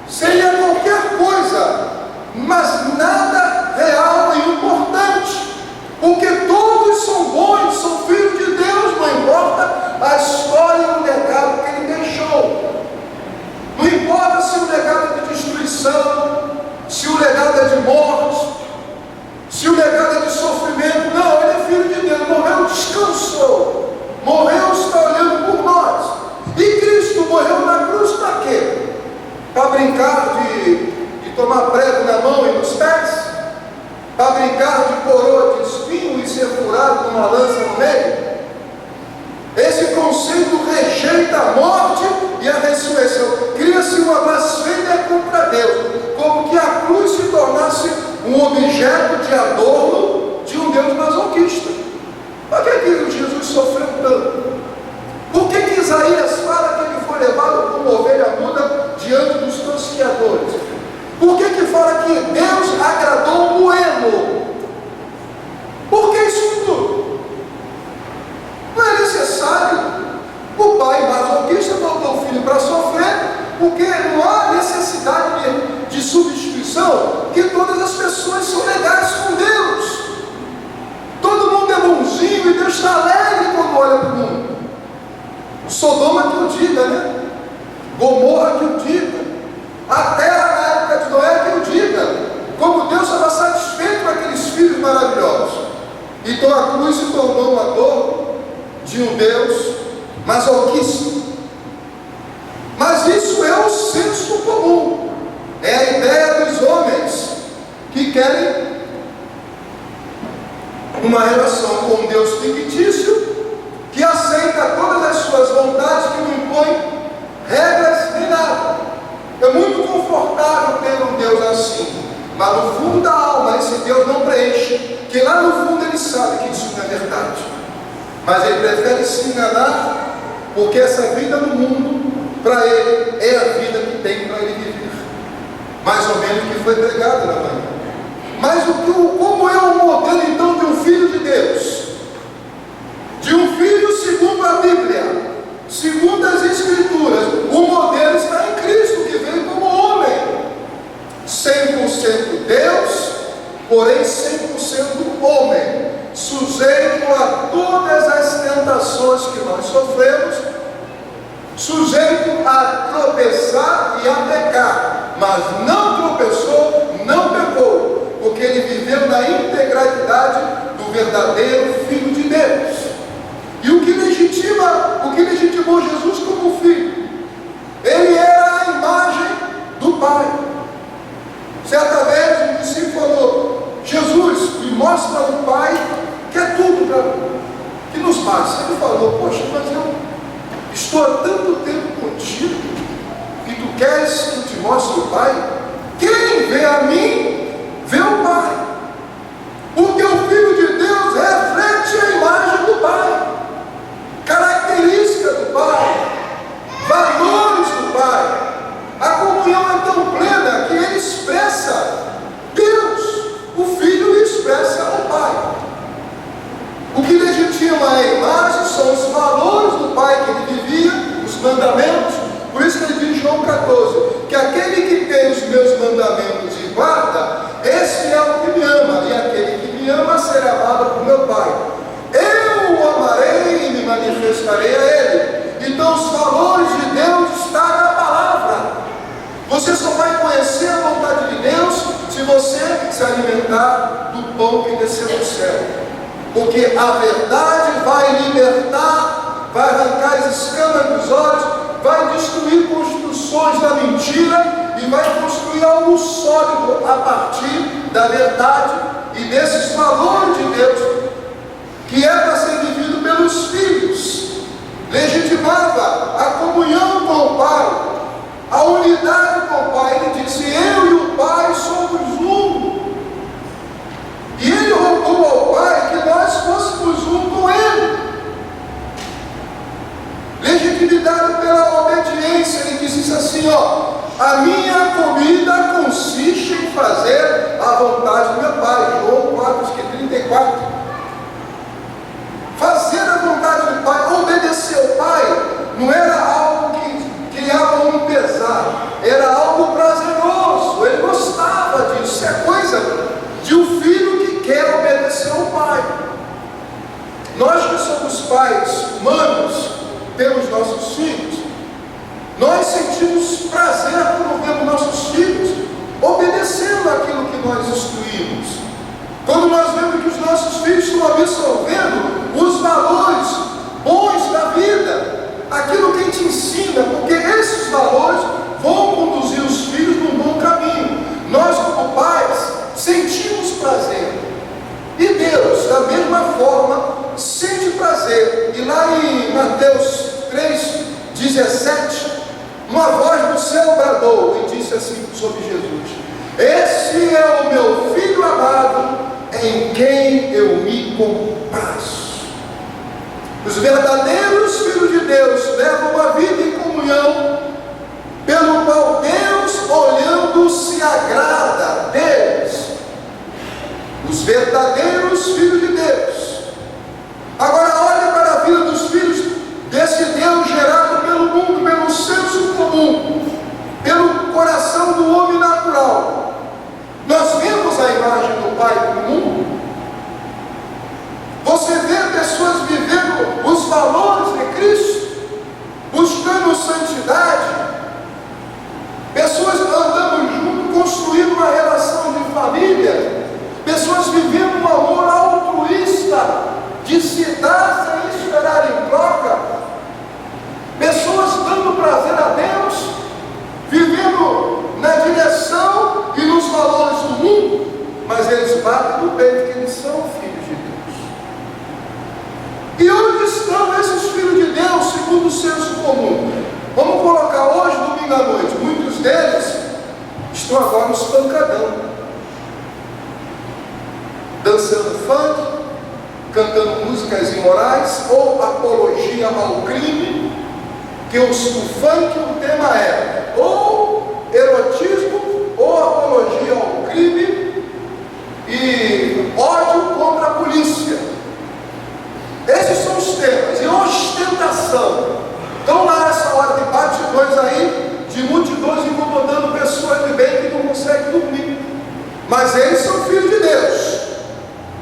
seria qualquer coisa, mas nada real e importante, porque todos são bons, são filhos de Deus. legado é de morte, se o legado é de sofrimento, não, ele é filho de Deus, morreu, descansou, morreu, está olhando por nós. E Cristo morreu na cruz para quê? Para brincar de tomar prego na mão e nos pés? Para brincar de coroa de espinho e ser furado com uma lança no meio? Esse conceito rejeita a morte e a ressurreição. Cria-se uma blasfêmia contra Deus, como que a cruz se tornasse um objeto de adorno de um Deus masoquista. Por que Jesus sofreu tanto? Por que Isaías fala que ele foi levado como ovelha muda diante dos tosqueadores? Por que fala que Deus agradou o moelo? Por que isso tudo? Não é necessário. O pai masoquista botou o filho para sofrer, porque não há necessidade de substituição, que todas as pessoas são legais com Deus. Todo mundo é bonzinho e Deus está alegre quando olha para o mundo. Sodoma que o diga, né? Gomorra que o diga. A terra na época de Noé que o diga. Como Deus estava satisfeito com aqueles filhos maravilhosos. Então a cruz se tornou uma dor de um Deus masoquista. Mas isso é o senso comum. É a ideia dos homens que querem uma relação com um Deus fictício, que aceita todas as suas vontades, que não impõe regras nem nada. É muito confortável ter um Deus assim, mas no fundo da alma esse Deus não preenche, que lá no fundo ele sabe que isso não é verdade, mas ele prefere se enganar, porque essa vida no mundo para ele é a vida que tem para ele viver, mais ou menos o que foi pregado na manhã. Mas como é o modelo então de um filho de Deus? De um filho segundo a Bíblia, segundo as Escrituras, o modelo está em Cristo, que veio como homem, 100% Deus, porém 100% homem, sujeito a todas as tentações que nós sofremos, sujeito a tropeçar e a pecar, mas não tropeçou, não pecou, porque ele viveu na integralidade do verdadeiro Filho de Deus. E o que legitimou Jesus como filho? Ele era a imagem do Pai. Certa vez um discípulo falou: Jesus, me mostra o Pai, que é tudo para mim, que nos basta. Ele falou: poxa, mas eu estou há tanto tempo contigo, e tu queres que eu te mostre o Pai? Quem vê a mim, vê o Pai. Porque o Filho de Deus reflete a imagem do Pai, característica do Pai, valores do Pai. A comunhão é tão plena que ele expressa Deus, o Filho expressa o Pai. O que legitima a imagem são os valores do Pai que ele vivia, os mandamentos. Por isso que ele diz em João 14, que aquele que tem os meus mandamentos e guarda, esse é o que me ama, e aquele que me ama será amado por meu Pai. Eu o amarei e me manifestarei a ele. Então os valores de Deus estão na palavra. Você só vai conhecer a vontade de Deus se você se alimentar do pão que desceu do céu. Porque a verdade vai libertar, vai arrancar as escamas dos olhos, vai destruir construções da mentira e vai construir algo sólido a partir da verdade e desses valores de Deus, que é para ser vivido pelos filhos. Legitimava a comunhão com o Pai, a unidade com o Pai. Ele disse: eu e o Pai somos um. E ele rogou ao Pai que nós fôssemos um com ele. Legitimidade pela obediência. Ele disse assim: a minha comida consiste em fazer a vontade do meu Pai. João 4:34. Fazer a vontade do Pai, obedecer ao Pai, não era algo que criava um pesar, era que nós instruímos, quando nós vemos que os nossos filhos estão absorvendo os valores bons da vida, aquilo que a gente ensina, porque esses valores vão conduzir os filhos num bom caminho. Nós, como pais, sentimos prazer, e Deus, da mesma forma, sente prazer. E lá em Mateus 3,17, uma voz do céu bradou e disse assim sobre Jesus: esse é o meu filho amado, em quem eu me comprazo. Os verdadeiros filhos de Deus levam uma vida em comunhão, pelo qual Deus, olhando, se agrada deles. Os verdadeiros filhos de Deus. Agora olha para a vida dos filhos desse Deus gerado pelo mundo, pelo senso comum, pelo coração do homem natural. Nós vemos a imagem do Pai no mundo. Você vê pessoas vivendo os valores de Cristo, buscando santidade, pessoas andando junto, construindo uma relação de família, pessoas vivendo um amor altruísta, de se dar sem esperar em troca, pessoas dando prazer a Deus, vivendo na direção e nos valores do mundo, mas eles batem no peito que eles são filhos de Deus. E onde estão esses filhos de Deus, segundo o senso comum? Vamos colocar hoje, domingo à noite, muitos deles estão agora nos pancadão, dançando funk, cantando músicas imorais ou apologia ao crime, que o funk, o tema é ou erotismo ou apologia ao crime e ódio contra a polícia. Esses são os temas. E ostentação. Então lá essa hora de batidões aí, de multidões incomodando pessoas de bem que não conseguem dormir. Mas eles são filhos de Deus.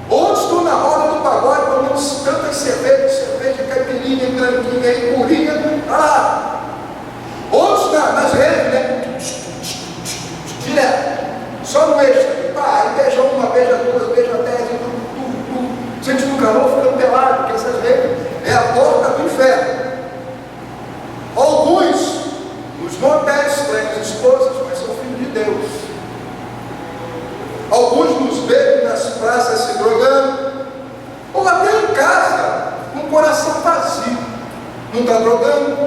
Outros estão na roda do pagode, tomando tantas cerveja, caipirinha, branquinha e purinha. Ah, outros nas redes, né? Direto. Só no extra. Aí beija uma, beija duas, beija 10, sentindo o calor, ficando pelado, porque essas redes é a porta do inferno. Alguns, nos motéis, têm esposas, mas são filhos de Deus. Alguns nos bebem nas praças se drogando, ou até em casa, com o coração vazio. Não está drogando,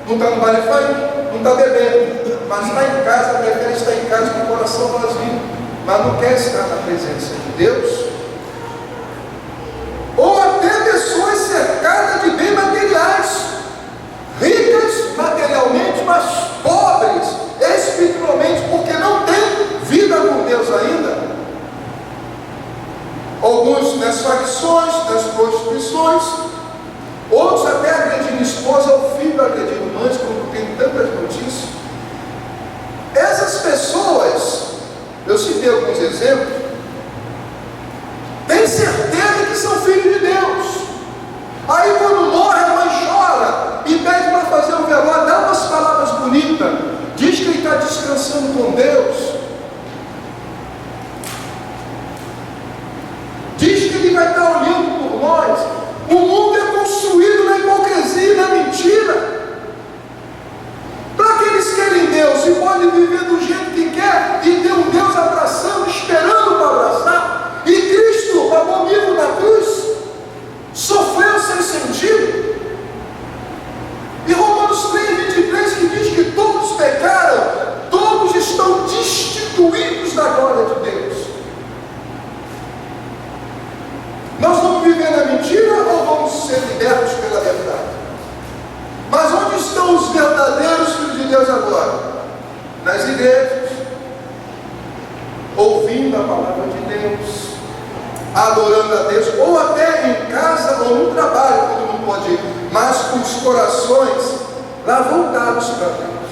não está no baile funk, não está bebendo, mas está em casa, prefere estar em casa com o coração vazio, mas não quer estar na presença de Deus. Ou até pessoas cercadas de bens materiais, ricas materialmente, mas pobres espiritualmente, porque não tem vida com Deus ainda. Alguns nas facções, nas prostituições, outros até agredindo esposa ou filho, agredindo mães, como tem tantas notícias. Essas pessoas, eu citei alguns exemplos, têm certeza que são filhos de Deus. Aí quando morre, a mãe chora e pede para fazer um velório, dá umas palavras bonitas, diz que ele está descansando com Deus, diz que ele vai estar olhando por nós. O mundo é construído na hipocrisia e na mentira. Para que eles querem Deus e podem viver do jeito que quer e ter um Deus abraçando, esperando para abraçar, e Cristo, abominável na cruz, sofreu sem sentido. E Romanos 3,23 que diz que todos pecaram, todos estão destituídos da glória de Deus. Nós vamos viver na mentira ou vamos ser libertos pela verdade? Mas onde estão os verdadeiros filhos de Deus agora? Nas igrejas, ouvindo a palavra de Deus, adorando a Deus, ou até em casa ou no trabalho, quando não pode ir, mas com os corações lá voltados para Deus.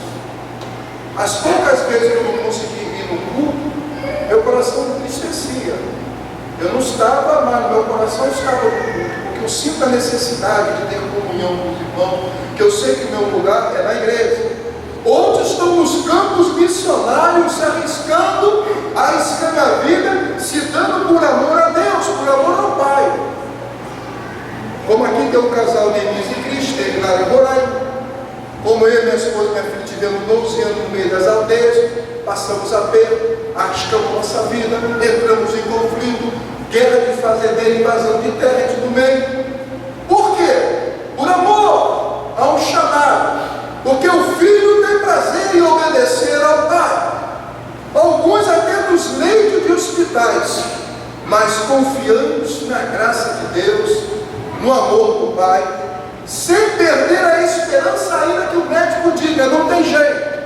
As poucas vezes que eu não consegui ir no culto, meu coração entristecia. Eu não estava, mas meu coração estava no culto, porque eu sinto a necessidade de ter comunhão com os irmãos, que eu sei que o meu lugar é na igreja. Outros estão no nos campos missionários, se arriscando a arriscando a vida, se dando por amor a Deus, por amor ao Pai. Como aqui tem o casal Denise e Cris, esteve lá em Roraima. Como eu, minha esposa e minha filha tivemos 12 anos no meio das aldeias, passamos a pé, arriscamos nossa vida, entramos em conflito, guerra de fazendeiro, invasão de terra e tudo meio. Por quê? Por amor a um chamado. Porque o filho tem prazer em obedecer ao Pai. Alguns até nos leitos de hospitais, mas confiantes na graça de Deus, no amor do Pai, sem perder a esperança ainda que o médico diga, não tem jeito.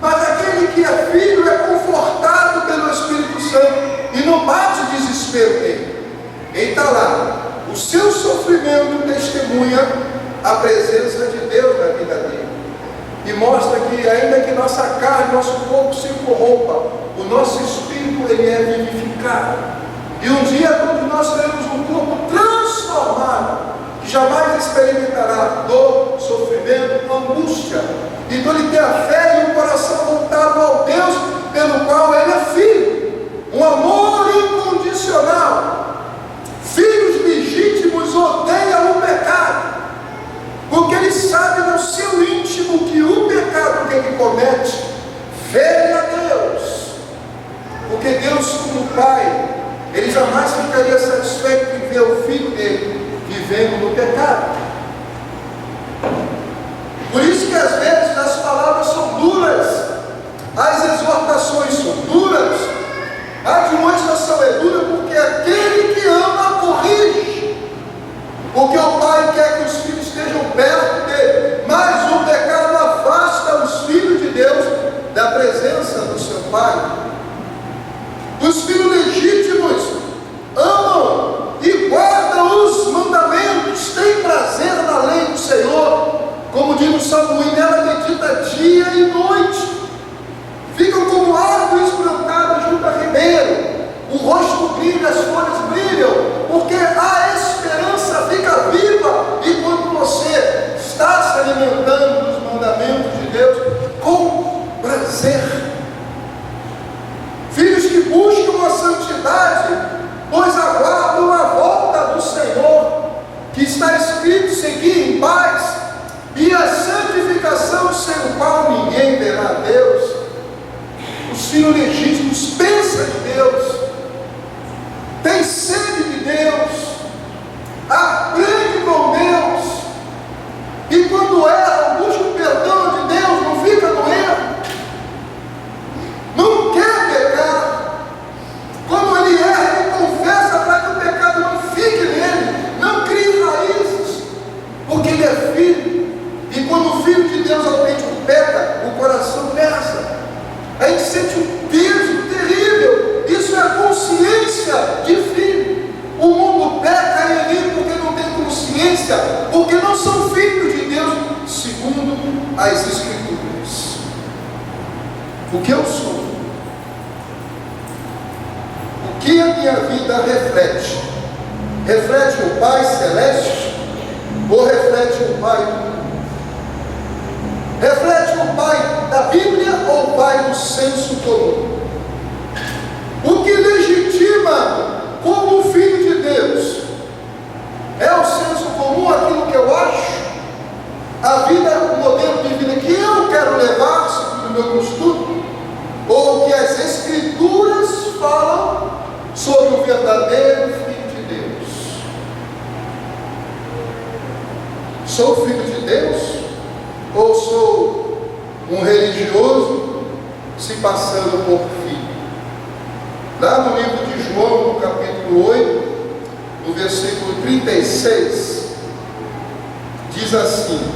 Mas aquele que é filho é confortado pelo Espírito Santo e não bate desespero nele. Ele está lá. O seu sofrimento testemunha a presença de Deus na vida dele. E mostra que ainda que nossa carne, nosso corpo se corrompa, o nosso espírito ele é vivificado. E um dia quando nós teremos um corpo transformado, que jamais experimentará dor, sofrimento, angústia, então ele tem a fé e o coração voltado ao Deus pelo qual ele é filho, um amor incondicional. Filhos legítimos odeiam o pecado, porque ele sabe no seu íntimo que o pecado que ele comete fere a Deus, porque Deus como Pai, ele jamais ficaria satisfeito em ver o filho dele vivendo no pecado. Por isso que às vezes as palavras são duras, as exortações são duras, a admoestação é dura, porque aquele que ama corrige, porque o Pai quer que os filhos estejam perto dele, mas o pecado afasta os filhos de Deus da presença do seu Pai. Os filhos legítimos amam e guardam os mandamentos, têm prazer na lei do Senhor, como diz o Salmo, e nela medita dia e noite, ficam como árvores plantadas junto a ribeiro, o rosto brilha, as folhas brilham, porque a esperança fica viva, e quando você está se alimentando dos mandamentos de Deus, com prazer. Filhos que buscam a santidade, pois aguardam a volta do Senhor, que está escrito, seguir em paz, e a santificação sem o qual ninguém verá a Deus. Os filhos legítimos pensam em Deus, têm sede de Deus, aprendem com Deus, e quando erram, buscam o perdão de Deus, não fica no erro, não quer pecar. Quando ele erra, ele confessa para que o pecado não fique nele, não crie raízes, porque ele é filho. E quando o filho de Deus autêntico peca, o coração pesa. A gente sente um peso terrível. Isso é a consciência de filho. O mundo peca e é livre porque não tem consciência, porque não são filhos de Deus segundo as Escrituras. O que eu sou? O que a minha vida reflete? Reflete o Pai Celeste ou reflete o Pai do mundo? Reflete o Pai da Bíblia ou o Pai do senso comum? O que legitima como filho de Deus é o senso comum, aquilo que eu acho, a vida, o modelo de vida que eu quero levar, segundo o meu costume, ou o que as Escrituras falam sobre o verdadeiro filho de Deus? Sou filho de Deus? Ou sou um religioso se passando por filho? Lá no livro de João, no capítulo 8, no versículo 36, diz assim: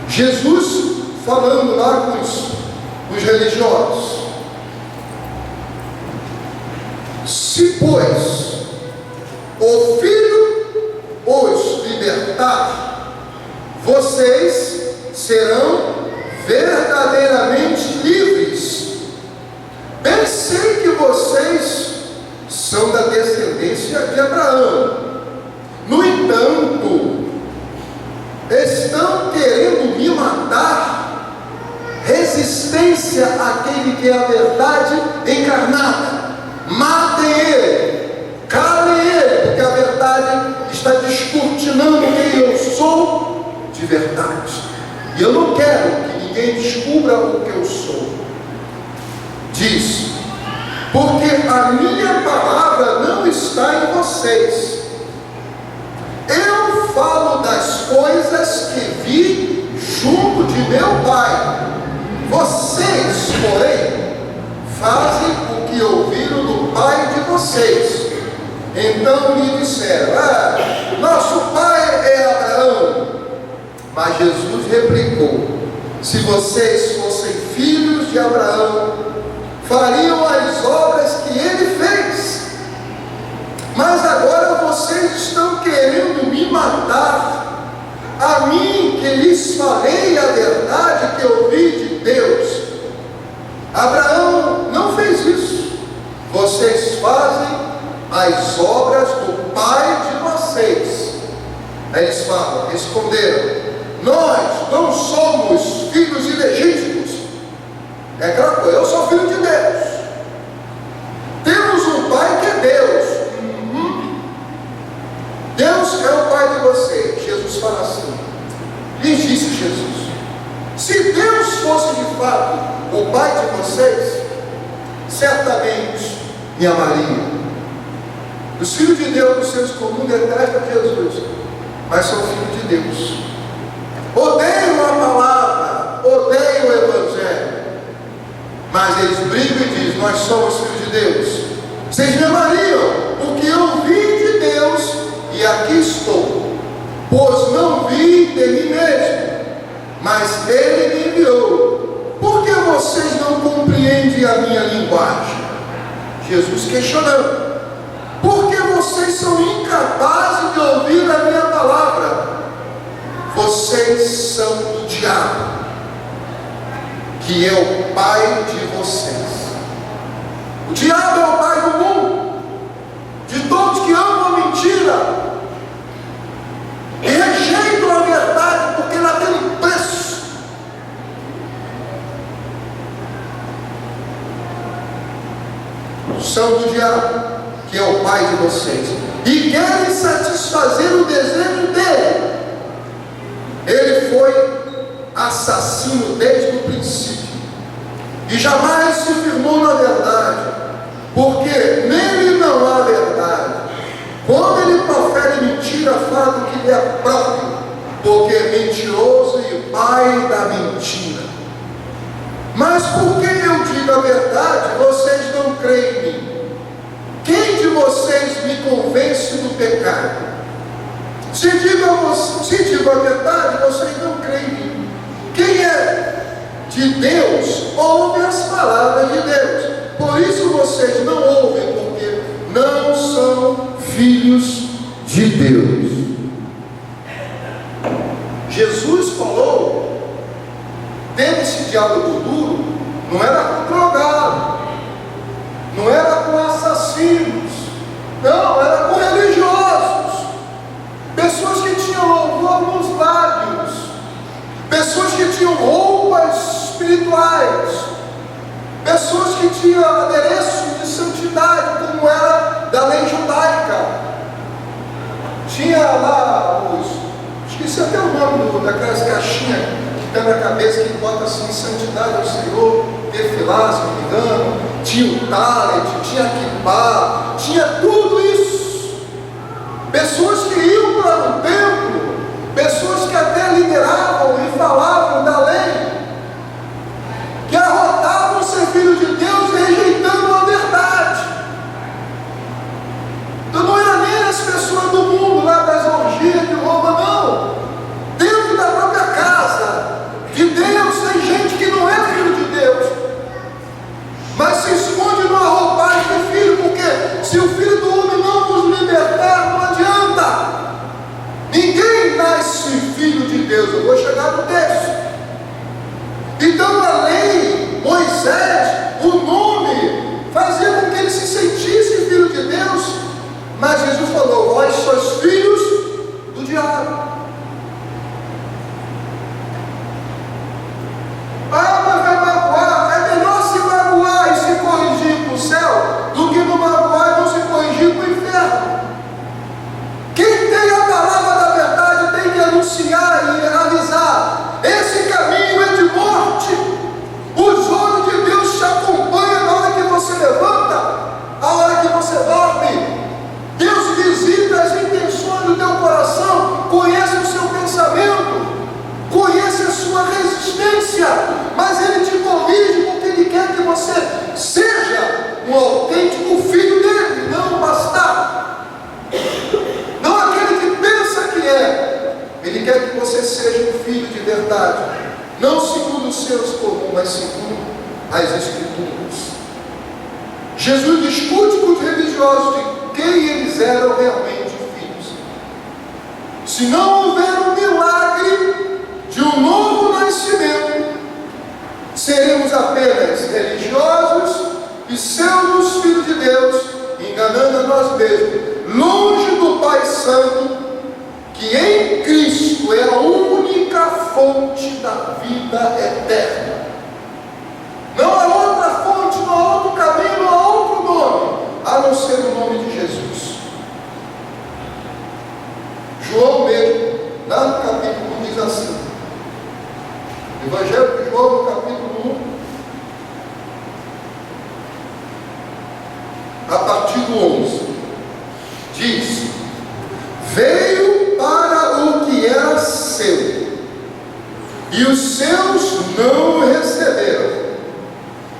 Jesus falando lá com os religiosos: se pois o Filho os libertar, vocês serão verdadeiramente livres. Bem sei que vocês são da descendência de Abraão. No entanto, estão querendo me matar, resistência àquele que é a verdade encarnada. Matem ele, calem ele, porque a verdade está descortinando quem eu sou de verdade. E eu não quero que ninguém descubra o que eu sou. Diz: porque a minha palavra não está em vocês. Eu falo das coisas que vi junto de meu Pai. Vocês, porém, fazem o que ouviram do pai de vocês. Então lhe disseram: nosso pai é Abraão. Mas Jesus replicou: se vocês fossem filhos de Abraão, fariam as obras que ele fez. Mas agora vocês estão querendo me matar, a mim que lhes falei a verdade que ouvi de Deus. Abraão não fez isso. Vocês fazem as obras do pai de vocês. Aí eles falam, responderam: nós não somos filhos ilegítimos. É aquela coisa, eu sou filho de Deus. Temos um pai que é Deus. Deus é o pai de vocês. Jesus fala assim, lhes disse Jesus: se Deus fosse de fato o pai de vocês, certamente me amariam. Os filhos de Deus não se escondem detrás de Jesus, mas são filhos de Deus. Odeiam a palavra, odeiam o Evangelho, mas eles brigam e dizem: nós somos filhos de Deus. Vocês me amariam, porque eu vim de Deus e aqui estou. Pois não vim de mim mesmo, mas Ele me enviou. Por que vocês não compreendem a minha linguagem? Jesus questionando: por que vocês são incapazes de ouvir a minha palavra? Vocês são do diabo, que é o pai de vocês. O diabo é o pai do mundo, de todos que amam a mentira e rejeitam a verdade, porque ela tem um preço. São do diabo, que é o pai de vocês, e querem satisfazer o desejo dele. Ele foi assassino desde o princípio e jamais se firmou na verdade, porque nele não há verdade. Quando ele profere mentira, fala do que lhe é próprio, porque é mentiroso e pai da mentira. Mas por que eu digo a verdade, vocês não creem em mim? Quem de vocês me convence do pecado? Se digo a verdade, vocês não creem em mim. Quem é de Deus, ouve as palavras de Deus. Por isso vocês não ouvem, porque não são filhos de Deus. Jesus falou, tendo esse diálogo duro, não era com drogado, não era com assassinos, não, era com religiosos, pessoas que tinham louvor nos lábios, pessoas que tinham roupas espirituais, pessoas que tinham adereço de santidade, como era da lei judaica. Tinha lá esqueci até o nome daquelas caixinhas que tem na cabeça, que bota assim, santidade ao Senhor, defilar, se não me engano. Tinha o talet, tinha a kippá, tinha tudo isso. Pessoas que iam para o templo, pessoas que até lideravam e falavam da lei, que arrotavam ser filho de Deus, rejeitando a verdade. Então não era nem as pessoas do mundo lá das orgias de Roma, não. Dentro da própria casa de Deus tem gente que não é filho de Deus, mas se esconde numa roupagem de filho, porque se o Filho do Homem não nos libertar, não adianta. Ninguém nasce filho de Deus. Eu vou chegar no texto. Então a lei, Moisés, o nome, fazia com que ele se sentisse filho de Deus, mas Jesus falou: vós sois filhos do diabo. Ah, mas um autêntico filho dele, não um bastardo. Não aquele que pensa que é. Ele quer que você seja um filho de verdade, não segundo o senso comum, mas segundo as Escrituras. Jesus discute com os religiosos de quem eles eram realmente filhos. Se não houver um milagre de um novo nascimento, seremos apenas religiosos, pseudos filhos de Deus, enganando a nós mesmos, longe do Pai Santo, que em Cristo é a única fonte da vida eterna. Não há outra fonte, não há outro caminho, não há outro nome, a não ser o nome de Jesus. João mesmo, lá no capítulo 1, diz assim, Evangelho de João, no capítulo 1, a partir do 11, diz: veio para o que era seu, e os seus não o receberam,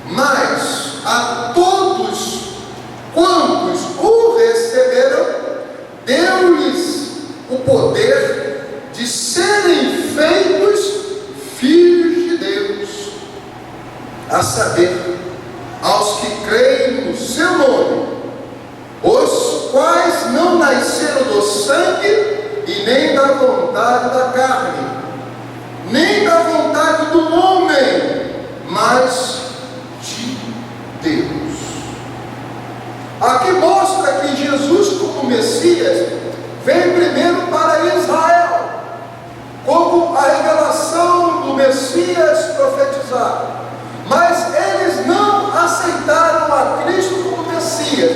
mas a todos quantos o receberam, deu-lhes o poder de serem feitos filhos de Deus, a saber, aos que creem no seu nome, os quais não nasceram do sangue e nem da vontade da carne, nem da vontade do homem, mas de Deus. Aqui mostra que Jesus, como Messias, vem primeiro para Israel, como a revelação do Messias profetizado, mas eles não aceitaram a Cristo como Messias,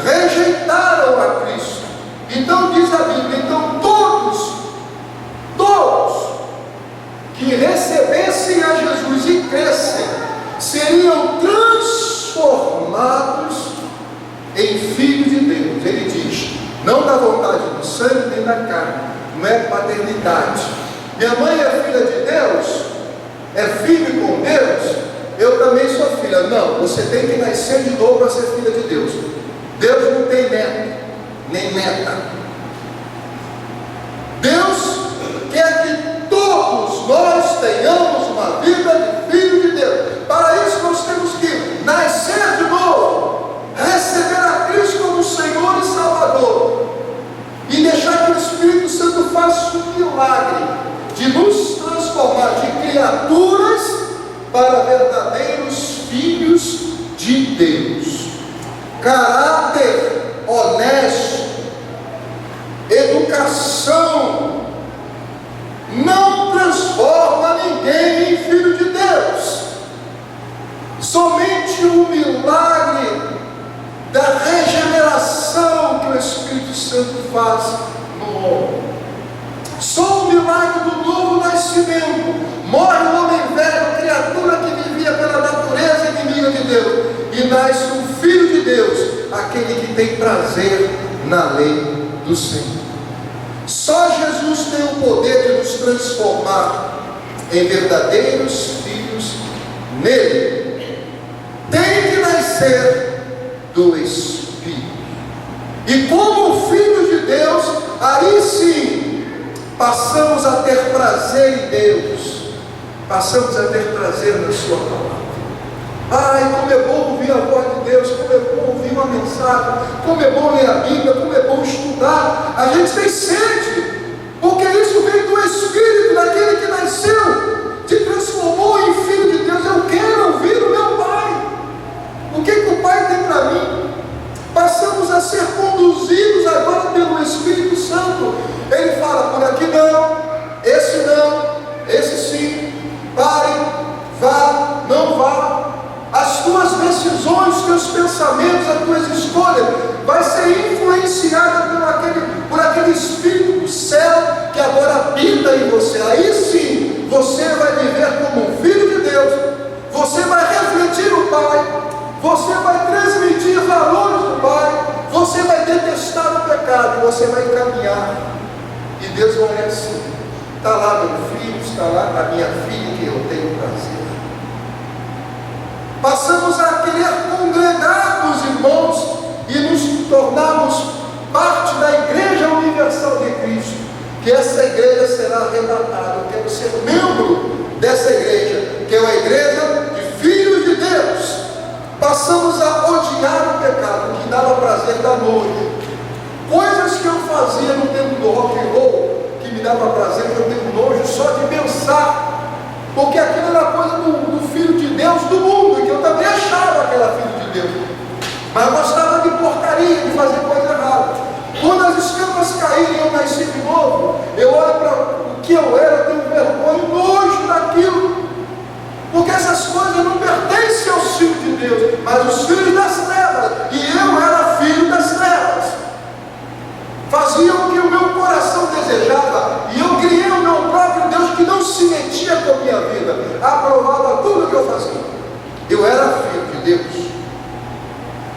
rejeitaram a Cristo. Então diz a Bíblia, então todos que recebessem a Jesus e crescem, seriam transformados em filhos de Deus. Ele diz, não da vontade do sangue nem da carne, não é paternidade. Minha mãe é filha de Deus, é filho com Deus, eu também sou filha. Não, você tem que nascer de novo para ser filha de Deus. Deus não tem neto, nem neta. Deus quer que todos nós tenhamos uma vida de filho de Deus. Para isso nós temos que nascer de novo, receber a Cristo como Senhor e Salvador, e deixar que o Espírito Santo faça um milagre de nos transformar de criaturas para verdadeiros filhos de Deus. Caráter honesto, educação, não transforma ninguém em filho de Deus. Somente o milagre da regeneração que o Espírito Santo faz no homem. Só o milagre do novo nascimento. Morre o homem velho, criatura que vivia pela natureza inimiga de Deus, e nasce um filho de Deus, aquele que tem prazer na lei do Senhor. Só Jesus tem o poder de nos transformar em verdadeiros filhos nele. Tem que nascer do Espírito. E como filhos de Deus, aí sim passamos a ter prazer em Deus, passamos a ter prazer na sua palavra. Ai, como é bom ouvir a voz de Deus, como é bom ouvir uma mensagem, como é bom ler a Bíblia, como é bom estudar. A gente tem sede, porque isso vem do Espírito, daquele que nasceu, te transformou em filho de Deus. Eu quero ouvir o meu Pai. O que o Pai tem para mim? Passamos a ser conduzidos agora pelo Espírito Santo. Ele fala, por aqui não, esse sim, pare, vá, não vá. As tuas decisões, teus pensamentos, as tuas escolhas vai ser influenciada por aquele Espírito do céu que agora habita em você. Aí sim, você vai viver como um filho de Deus, você vai refletir o Pai, você vai transmitir valores do Pai, você vai detestar o pecado, você vai caminhar, e Deus vai olhar assim, está lá meu filho, está lá a minha filha que eu tenho prazer. Passamos a querer congregar nos é uma igreja de filhos de Deus. Passamos a odiar o pecado, o que dava prazer dá nojo. Coisas que eu fazia no tempo do rock and roll, que me dava prazer, que eu tenho nojo só de pensar, porque aquilo era coisa do Filho de Deus do mundo, que eu também achava que era Filho de Deus, mas eu gostava de porcaria, de fazer coisa errada. Quando as escamas caírem e eu nasci de novo, eu olho para o que eu era, eu tenho vergonha e nojo daquilo, porque essas coisas não pertencem aos filhos de Deus, mas os filhos das trevas, e eu era filho das trevas. Fazia o que o meu coração desejava, e eu criei o meu próprio Deus que não se metia com a minha vida, aprovava tudo o que eu fazia. Eu era filho de Deus.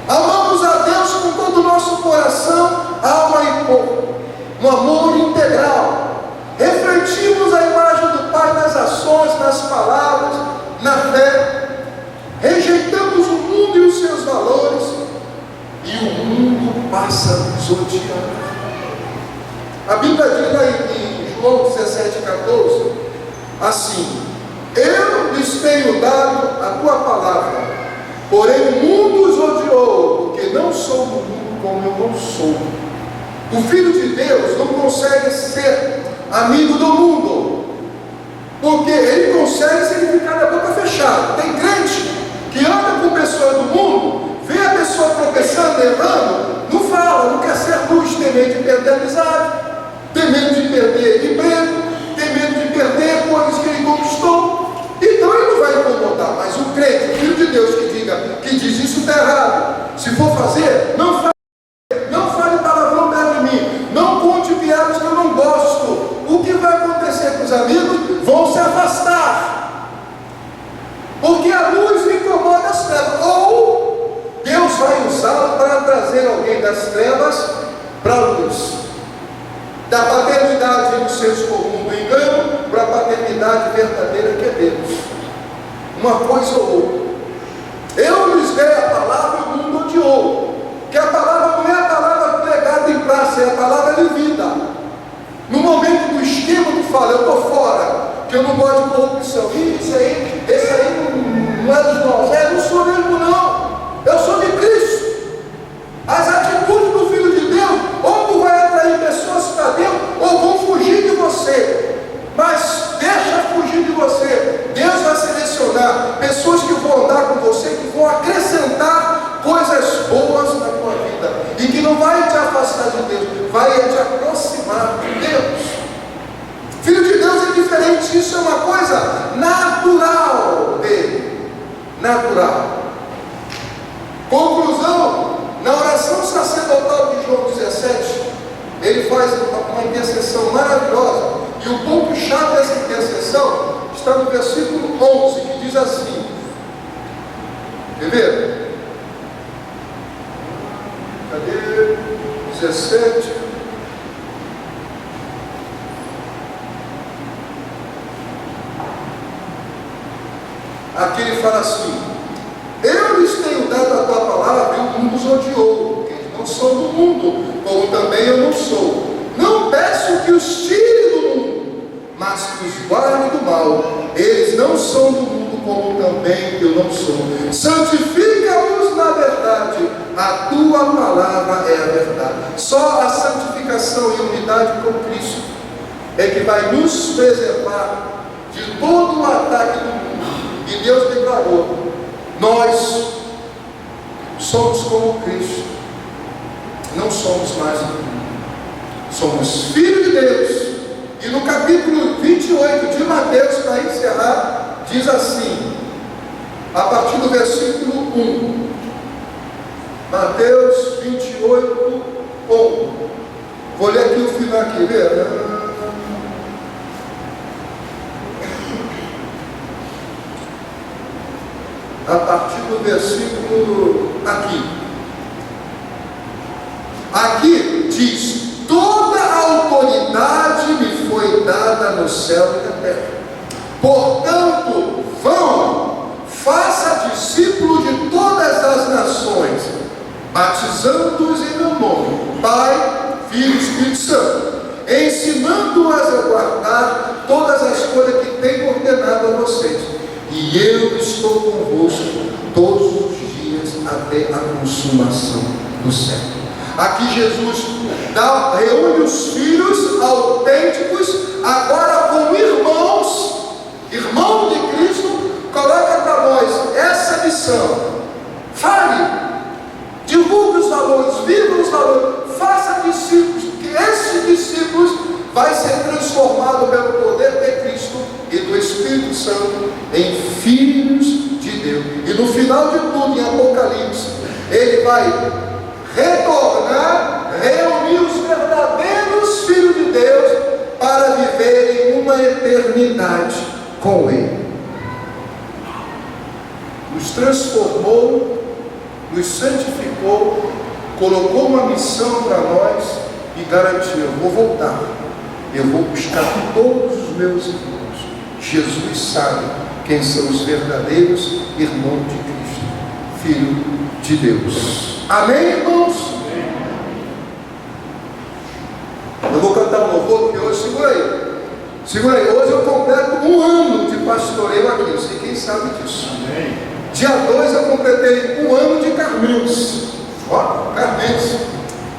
Amamos a Deus com todo o nosso coração, alma e corpo, um amor integral. Refletimos a imagem do Pai nas ações, nas palavras, na fé. Rejeitamos o mundo e os seus valores, e o mundo passa a nos odiar. A Bíblia diz lá em João 17,14, assim: eu lhes tenho dado a tua palavra, porém o mundo os odiou, porque não sou do mundo como eu não sou. O Filho de Deus não consegue ser amigo do mundo, porque ele consegue se ele ficar da boca fechada. Tem crente que anda com pessoas do mundo, vê a pessoa tropeçando, errando, não fala, não quer ser luz, tem medo de perder amizade, tem medo de perder emprego, tem medo de perder coisas que ele conquistou. Então ele não vai incomodar, mas o crente, o Filho de Deus que diz isso está errado, se for fazer, não fale palavrão perto de mim, não conte piadas que eu não gosto. O que vai acontecer com os amigos? Vão se afastar, porque a luz incomoda as trevas, ou Deus vai usá-lo para trazer alguém das trevas para a luz, da paternidade no senso comum do engano para a paternidade verdadeira que é Deus, uma coisa ou outra. Eu lhes dei a palavra e o mundo odiou, que a palavra não é a palavra pregada em praça, é a palavra de vida. No momento do estímulo, fala, eu estou fora, que eu não gosto de corrupção. Esse aí não é dos nossos. Não sou mesmo não, eu sou de Cristo. As atitudes do Filho de Deus, ou tu vai atrair pessoas para Deus, ou vão fugir de você. Mas deixa fugir de você. Deus vai selecionar pessoas que vão andar com você, que vão acrescentar coisas boas na tua vida, e que não vai te afastar de Deus, vai te aproximar de Deus. Filho de Deus é diferente, isso é uma coisa natural dele, natural. Conclusão, na oração sacerdotal de João 17, ele faz uma intercessão maravilhosa, e o ponto-chave dessa intercessão está no versículo 11, que diz assim, quer ver? Cadê? 17. Aqui ele fala assim: eu lhes tenho dado a tua palavra e o mundo os odiou, porque eles não são do mundo, como também eu não sou. Não peço que os tire do mundo, mas que os guarde do mal. Eles não são do mundo, como também eu não sou. Santifica-os na verdade, a tua palavra é a verdade. Só a santificação e unidade com Cristo é que vai nos preservar de todo o ataque do mundo. E Deus declarou: nós somos como Cristo, não somos mais do mundo, somos filhos de Deus. E no capítulo 28 de Mateus, para encerrar, diz assim, a partir do versículo 1, Mateus 28, 1. Vou ler aqui o final aqui, vê? A partir do versículo aqui diz: toda a autoridade me foi dada no céu e na terra. Portanto, vão, faça discípulos de todas as nações, batizando-os em meu nome, Pai, Filho e Espírito Santo, ensinando-as a guardar todas as coisas que tenho ordenado a vocês. E e eu estou convosco todos os dias até a consumação do século. Aqui Jesus reúne os filhos autênticos, agora como irmãos de Cristo, coloca para nós essa missão. Fale, divulgue os valores, viva os valores, faça discípulos, que esses discípulos vai ser transformado pelo poder de Cristo e do Espírito Santo em filhos de Deus. E no final de tudo, em Apocalipse, ele vai retornar, reunir os verdadeiros filhos de Deus para viverem uma eternidade com Ele. Nos transformou, nos santificou, colocou uma missão para nós e garantiu: eu vou voltar, eu vou buscar todos os meus irmãos. Jesus sabe quem são os verdadeiros irmãos de Cristo, Filho de Deus. Amém, irmãos? Eu vou cantar um louvor, porque hoje, segura aí, hoje eu completo 1 ano de pastoreio aqui, eu sei quem sabe disso. Amém. Dia 2 eu completei 1 ano de Carmense. Ó, Carmense.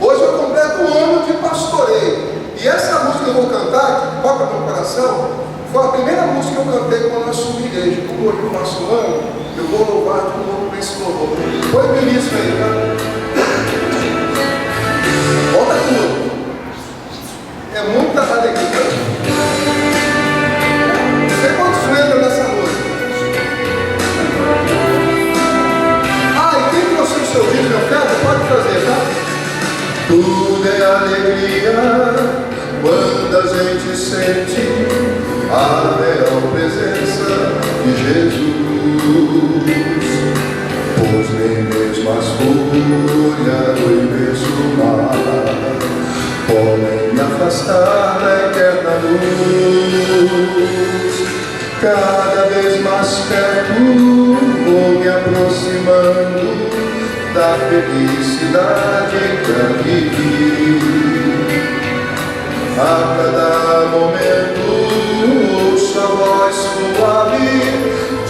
Hoje eu completo 1 ano de pastoreio. E essa música que eu vou cantar, que toca no meu coração, foi a primeira música que eu cantei quando eu assumi a igreja. Como hoje eu faço 1 ano, eu vou louvar de novo com esse louvor. Foi o início aí, tá? Volta tudo. É muita alegria. Você quantos lembram dessa música? Ah, e quem trouxe o seu vídeo de oferta, pode trazer, tá? Tudo é alegria quando a gente sente a real presença de Jesus, pois nem mesmo as fúrias do imenso mar podem me afastar da eterna luz. Cada vez mais perto vou me aproximando da felicidade que aqui vi. A cada momento ouço a voz suave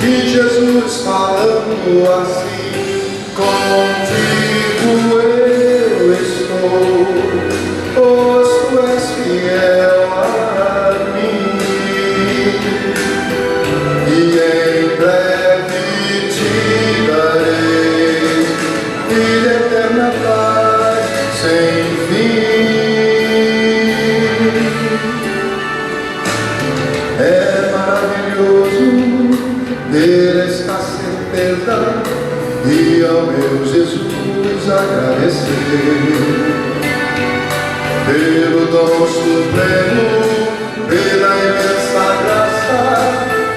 de Jesus falando assim: contigo eu estou, pois tu és fiel a mim, e em breve te darei vida eterna, paz sem fim. É maravilhoso ter esta certeza e ao meu Jesus agradecer pelo dom supremo, pela imensa graça,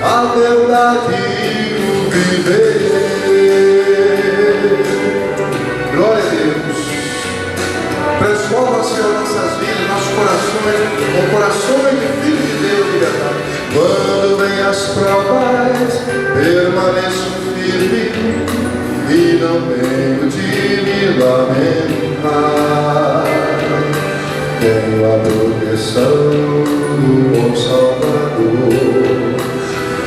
a verdade e o viver. Glória a Deus. Transforma, Senhor, nossas vidas, nossos corações, com corações de filhos de Deus de verdade. Quando vem as provas, permaneço firme e não tenho de me lamentar. Tenho a proteção do bom Salvador,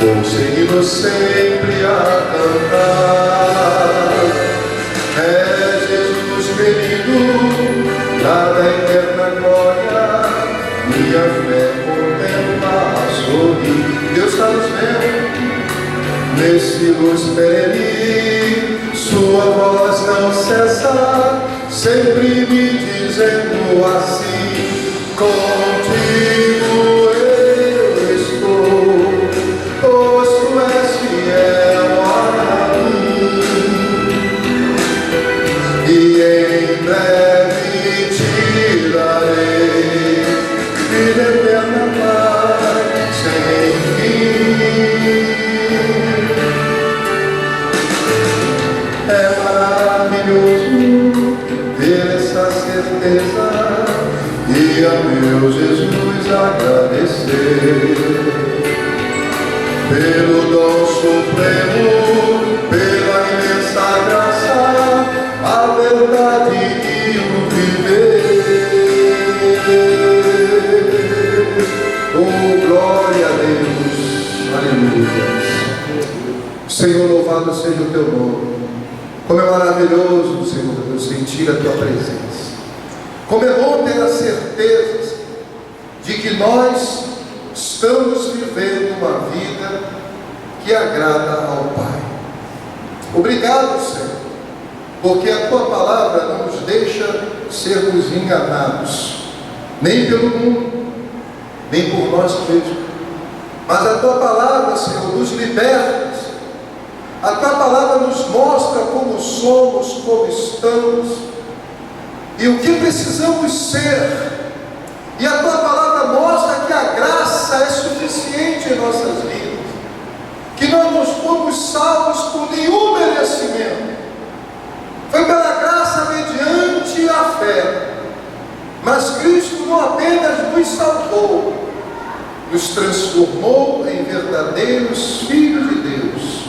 vou seguindo sempre a cantar. É Jesus querido, lá da eterna glória, minha fé contempla a sorrir. Deus está nos vendo nesse luz perene, sua voz não cessa, sempre me dizendo assim: contigo eu estou, pois tu és fiel a mim, e em breve te darei vida eterna, paz sem fim. É maravilhoso ter essa certeza e ao meu Jesus agradecer pelo dom supremo, pela imensa graça, a verdade e o viver. Oh, glória a Deus, aleluia. sentir a tua presença. Como é bom ter a certeza de que nós estamos vivendo uma vida que agrada ao Pai. Obrigado, Senhor, porque a tua palavra não nos deixa sermos enganados, nem pelo mundo, nem por nós mesmos. Mas a tua palavra, Senhor, nos liberta. A tua palavra nos mostra como somos, como estamos e o que precisamos ser. E a tua palavra mostra que a graça é suficiente em nossas vidas, que nós não fomos salvos por nenhum merecimento. Foi pela graça mediante a fé. Mas Cristo não apenas nos salvou, nos transformou em verdadeiros filhos de Deus.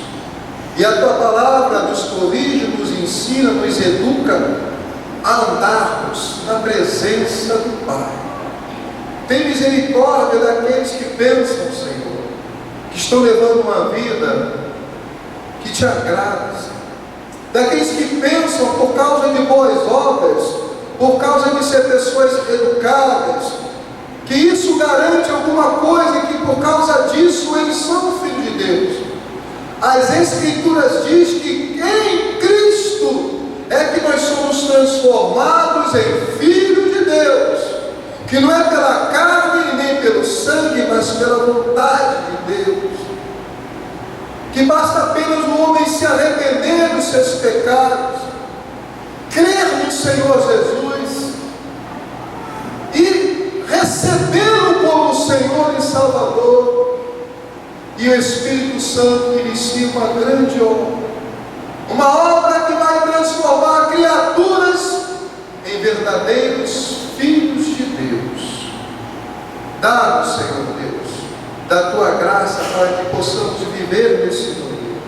E a tua palavra nos corrige, nos ensina, nos educa a andarmos na presença do Pai. Tem misericórdia daqueles que pensam, Senhor, que estão levando uma vida que te agrada, daqueles que pensam por causa de boas obras, por causa de ser pessoas educadas, que isso garante alguma coisa e que por causa disso eles são filhos de Deus. As Escrituras diz que em Cristo é que nós somos transformados em filhos de Deus, que não é pela carne nem pelo sangue, mas pela vontade de Deus, que basta apenas o homem se arrepender dos seus pecados, crer no Senhor Jesus e recebê-lo como Senhor e Salvador, e o Espírito Santo inicia uma grande obra, uma obra que vai transformar criaturas em verdadeiros filhos de Deus. Dá-nos, Senhor Deus, da tua graça para que possamos viver nesse mundo.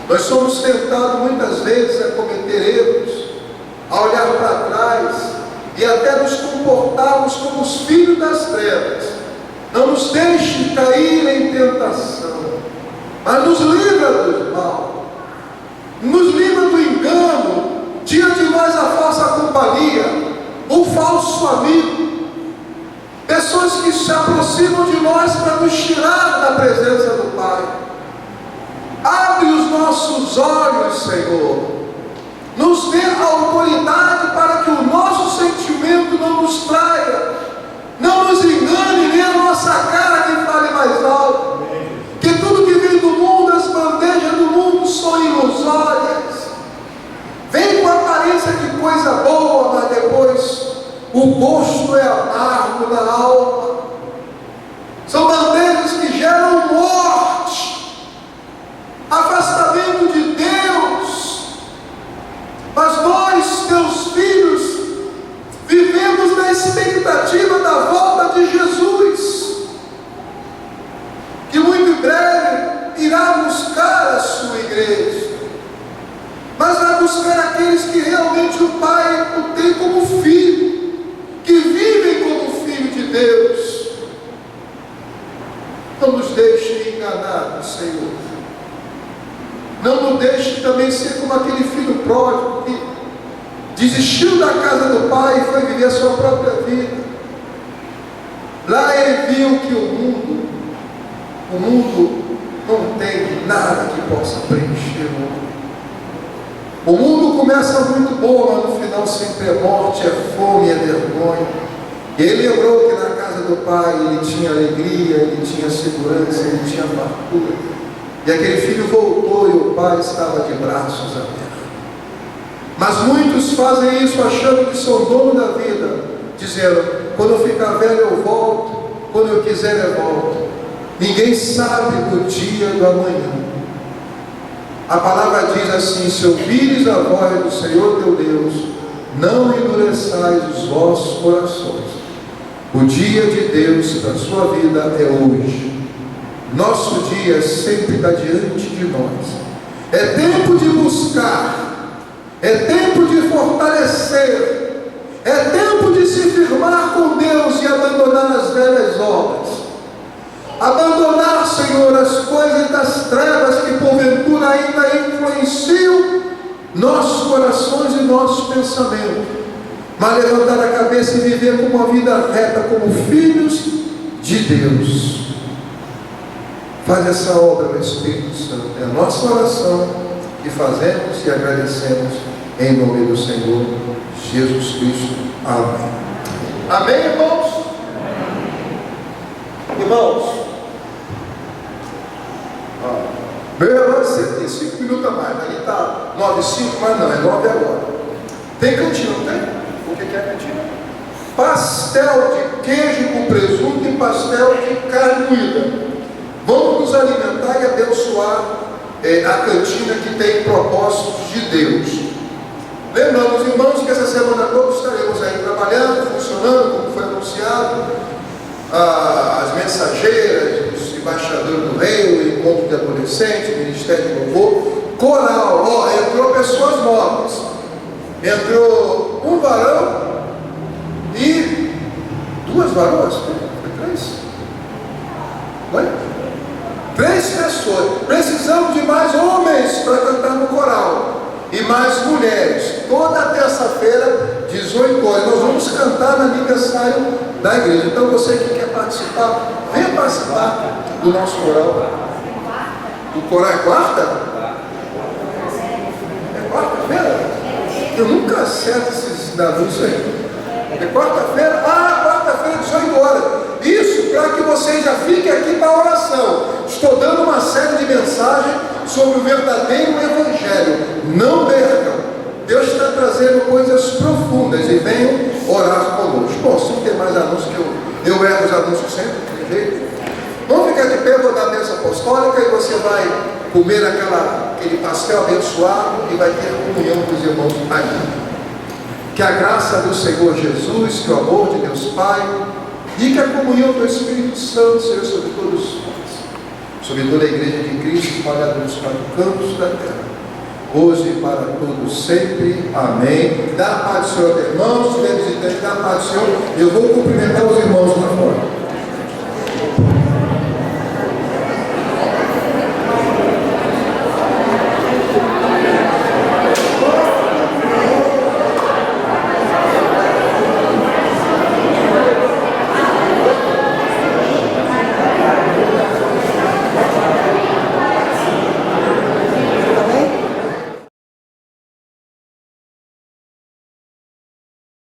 Nós somos tentados muitas vezes a cometer erros, a olhar para trás e até nos comportarmos como os filhos das trevas. Não nos deixe cair em tentação, mas nos livra do mal, nos livra do engano, tira de nós a falsa companhia, o falso amigo, pessoas que se aproximam de nós para nos tirar da presença do Pai. Abre os nossos olhos, Senhor, nos dê autoridade para que o nosso sentimento não nos traia, não nos engane, nem a nossa cara que fale mais alto, que tudo que vem do mundo, as bandejas do mundo são ilusórias, vem com aparência de coisa boa, mas depois o gosto é amargo na alma. São bandejas que geram morte, afastamento de Deus. Mas nós, teus filhos, vivemos na expectativa da volta de Jesus, que muito em breve irá buscar a sua igreja, mas vai buscar aqueles que realmente o Pai o tem como filho, que vivem como filho de Deus. Não nos deixe enganar, Senhor. Não nos deixe também ser como aquele filho pródigo que desistiu da casa do pai e foi viver a sua própria vida. Lá ele viu que o mundo não tem nada que possa preencher o homem. O mundo começa muito bom, mas no final sempre é morte, é fome, é vergonha. E ele lembrou que na casa do pai ele tinha alegria, ele tinha segurança, ele tinha fartura. E aquele filho voltou e o pai estava de braços abertos. Mas muitos fazem isso achando que são dono da vida, dizendo: quando eu ficar velho eu volto, quando eu quiser eu volto. Ninguém sabe do dia do amanhã. A palavra diz assim: se ouvires a voz do Senhor teu Deus, não endureçais os vossos corações. O dia de Deus para a sua vida é hoje. Nosso dia sempre está diante de nós. É tempo de buscar, é tempo de fortalecer, é tempo de se firmar com Deus e abandonar as velhas obras. Abandonar, Senhor, as coisas das trevas que porventura ainda influenciam nossos corações e nossos pensamentos, mas levantar a cabeça e viver com uma vida reta, como filhos de Deus. Faz essa obra no Espírito Santo. É a nossa oração que fazemos e agradecemos em nome do Senhor Jesus Cristo. Amém. Amém, irmãos? Irmãos, meu relógio sempre tem 5 minutos a mais. Ali está 9h05, mas não, é 9 agora. Tem cantina, não tem? O que é cantina? Pastel de queijo com presunto e pastel de carne moída. Vamos nos alimentar e abençoar a cantina que tem propósitos de Deus. Lembramos, irmãos, que essa semana toda estaremos aí trabalhando, funcionando, como foi anunciado, as mensageiras, os embaixadores do rei, o encontro de adolescentes, o ministério de louvor, coral, entrou pessoas novas. Entrou um varão e 2 varoas, foi 3? Foi? 3 pessoas. Precisamos de mais homens para cantar no coral e mais mulheres. Toda terça-feira, 18 horas, nós vamos cantar no aniversário da igreja. Então você que quer participar, venha participar do nosso coral. O coral é quarta? É quarta-feira? Eu nunca acerto esses anúncios aí. É quarta-feira? Quarta-feira, 18 horas. Isso para que vocês já fiquem aqui para a oração. Estou dando uma série de mensagens sobre o verdadeiro evangelho. Não percam. Deus está trazendo coisas profundas e venham orar conosco. Bom, se não tem mais anúncios, que eu erro os anúncios sempre, de jeito. Vamos ficar de pé, vou dar a bênção apostólica e você vai comer aquele pastel abençoado e vai ter comunhão com os irmãos aí. Que a graça do Senhor Jesus, que o amor de Deus Pai e que a comunhão do Espírito Santo seja sobre todos nós, sobre toda a igreja de Cristo, espalhada nos 4 cantos da terra, hoje e para todos sempre. Amém. Dá a paz do Senhor, irmãos. Se tiver visitante, dá a paz do Senhor. Eu vou cumprimentar os irmãos lá fora.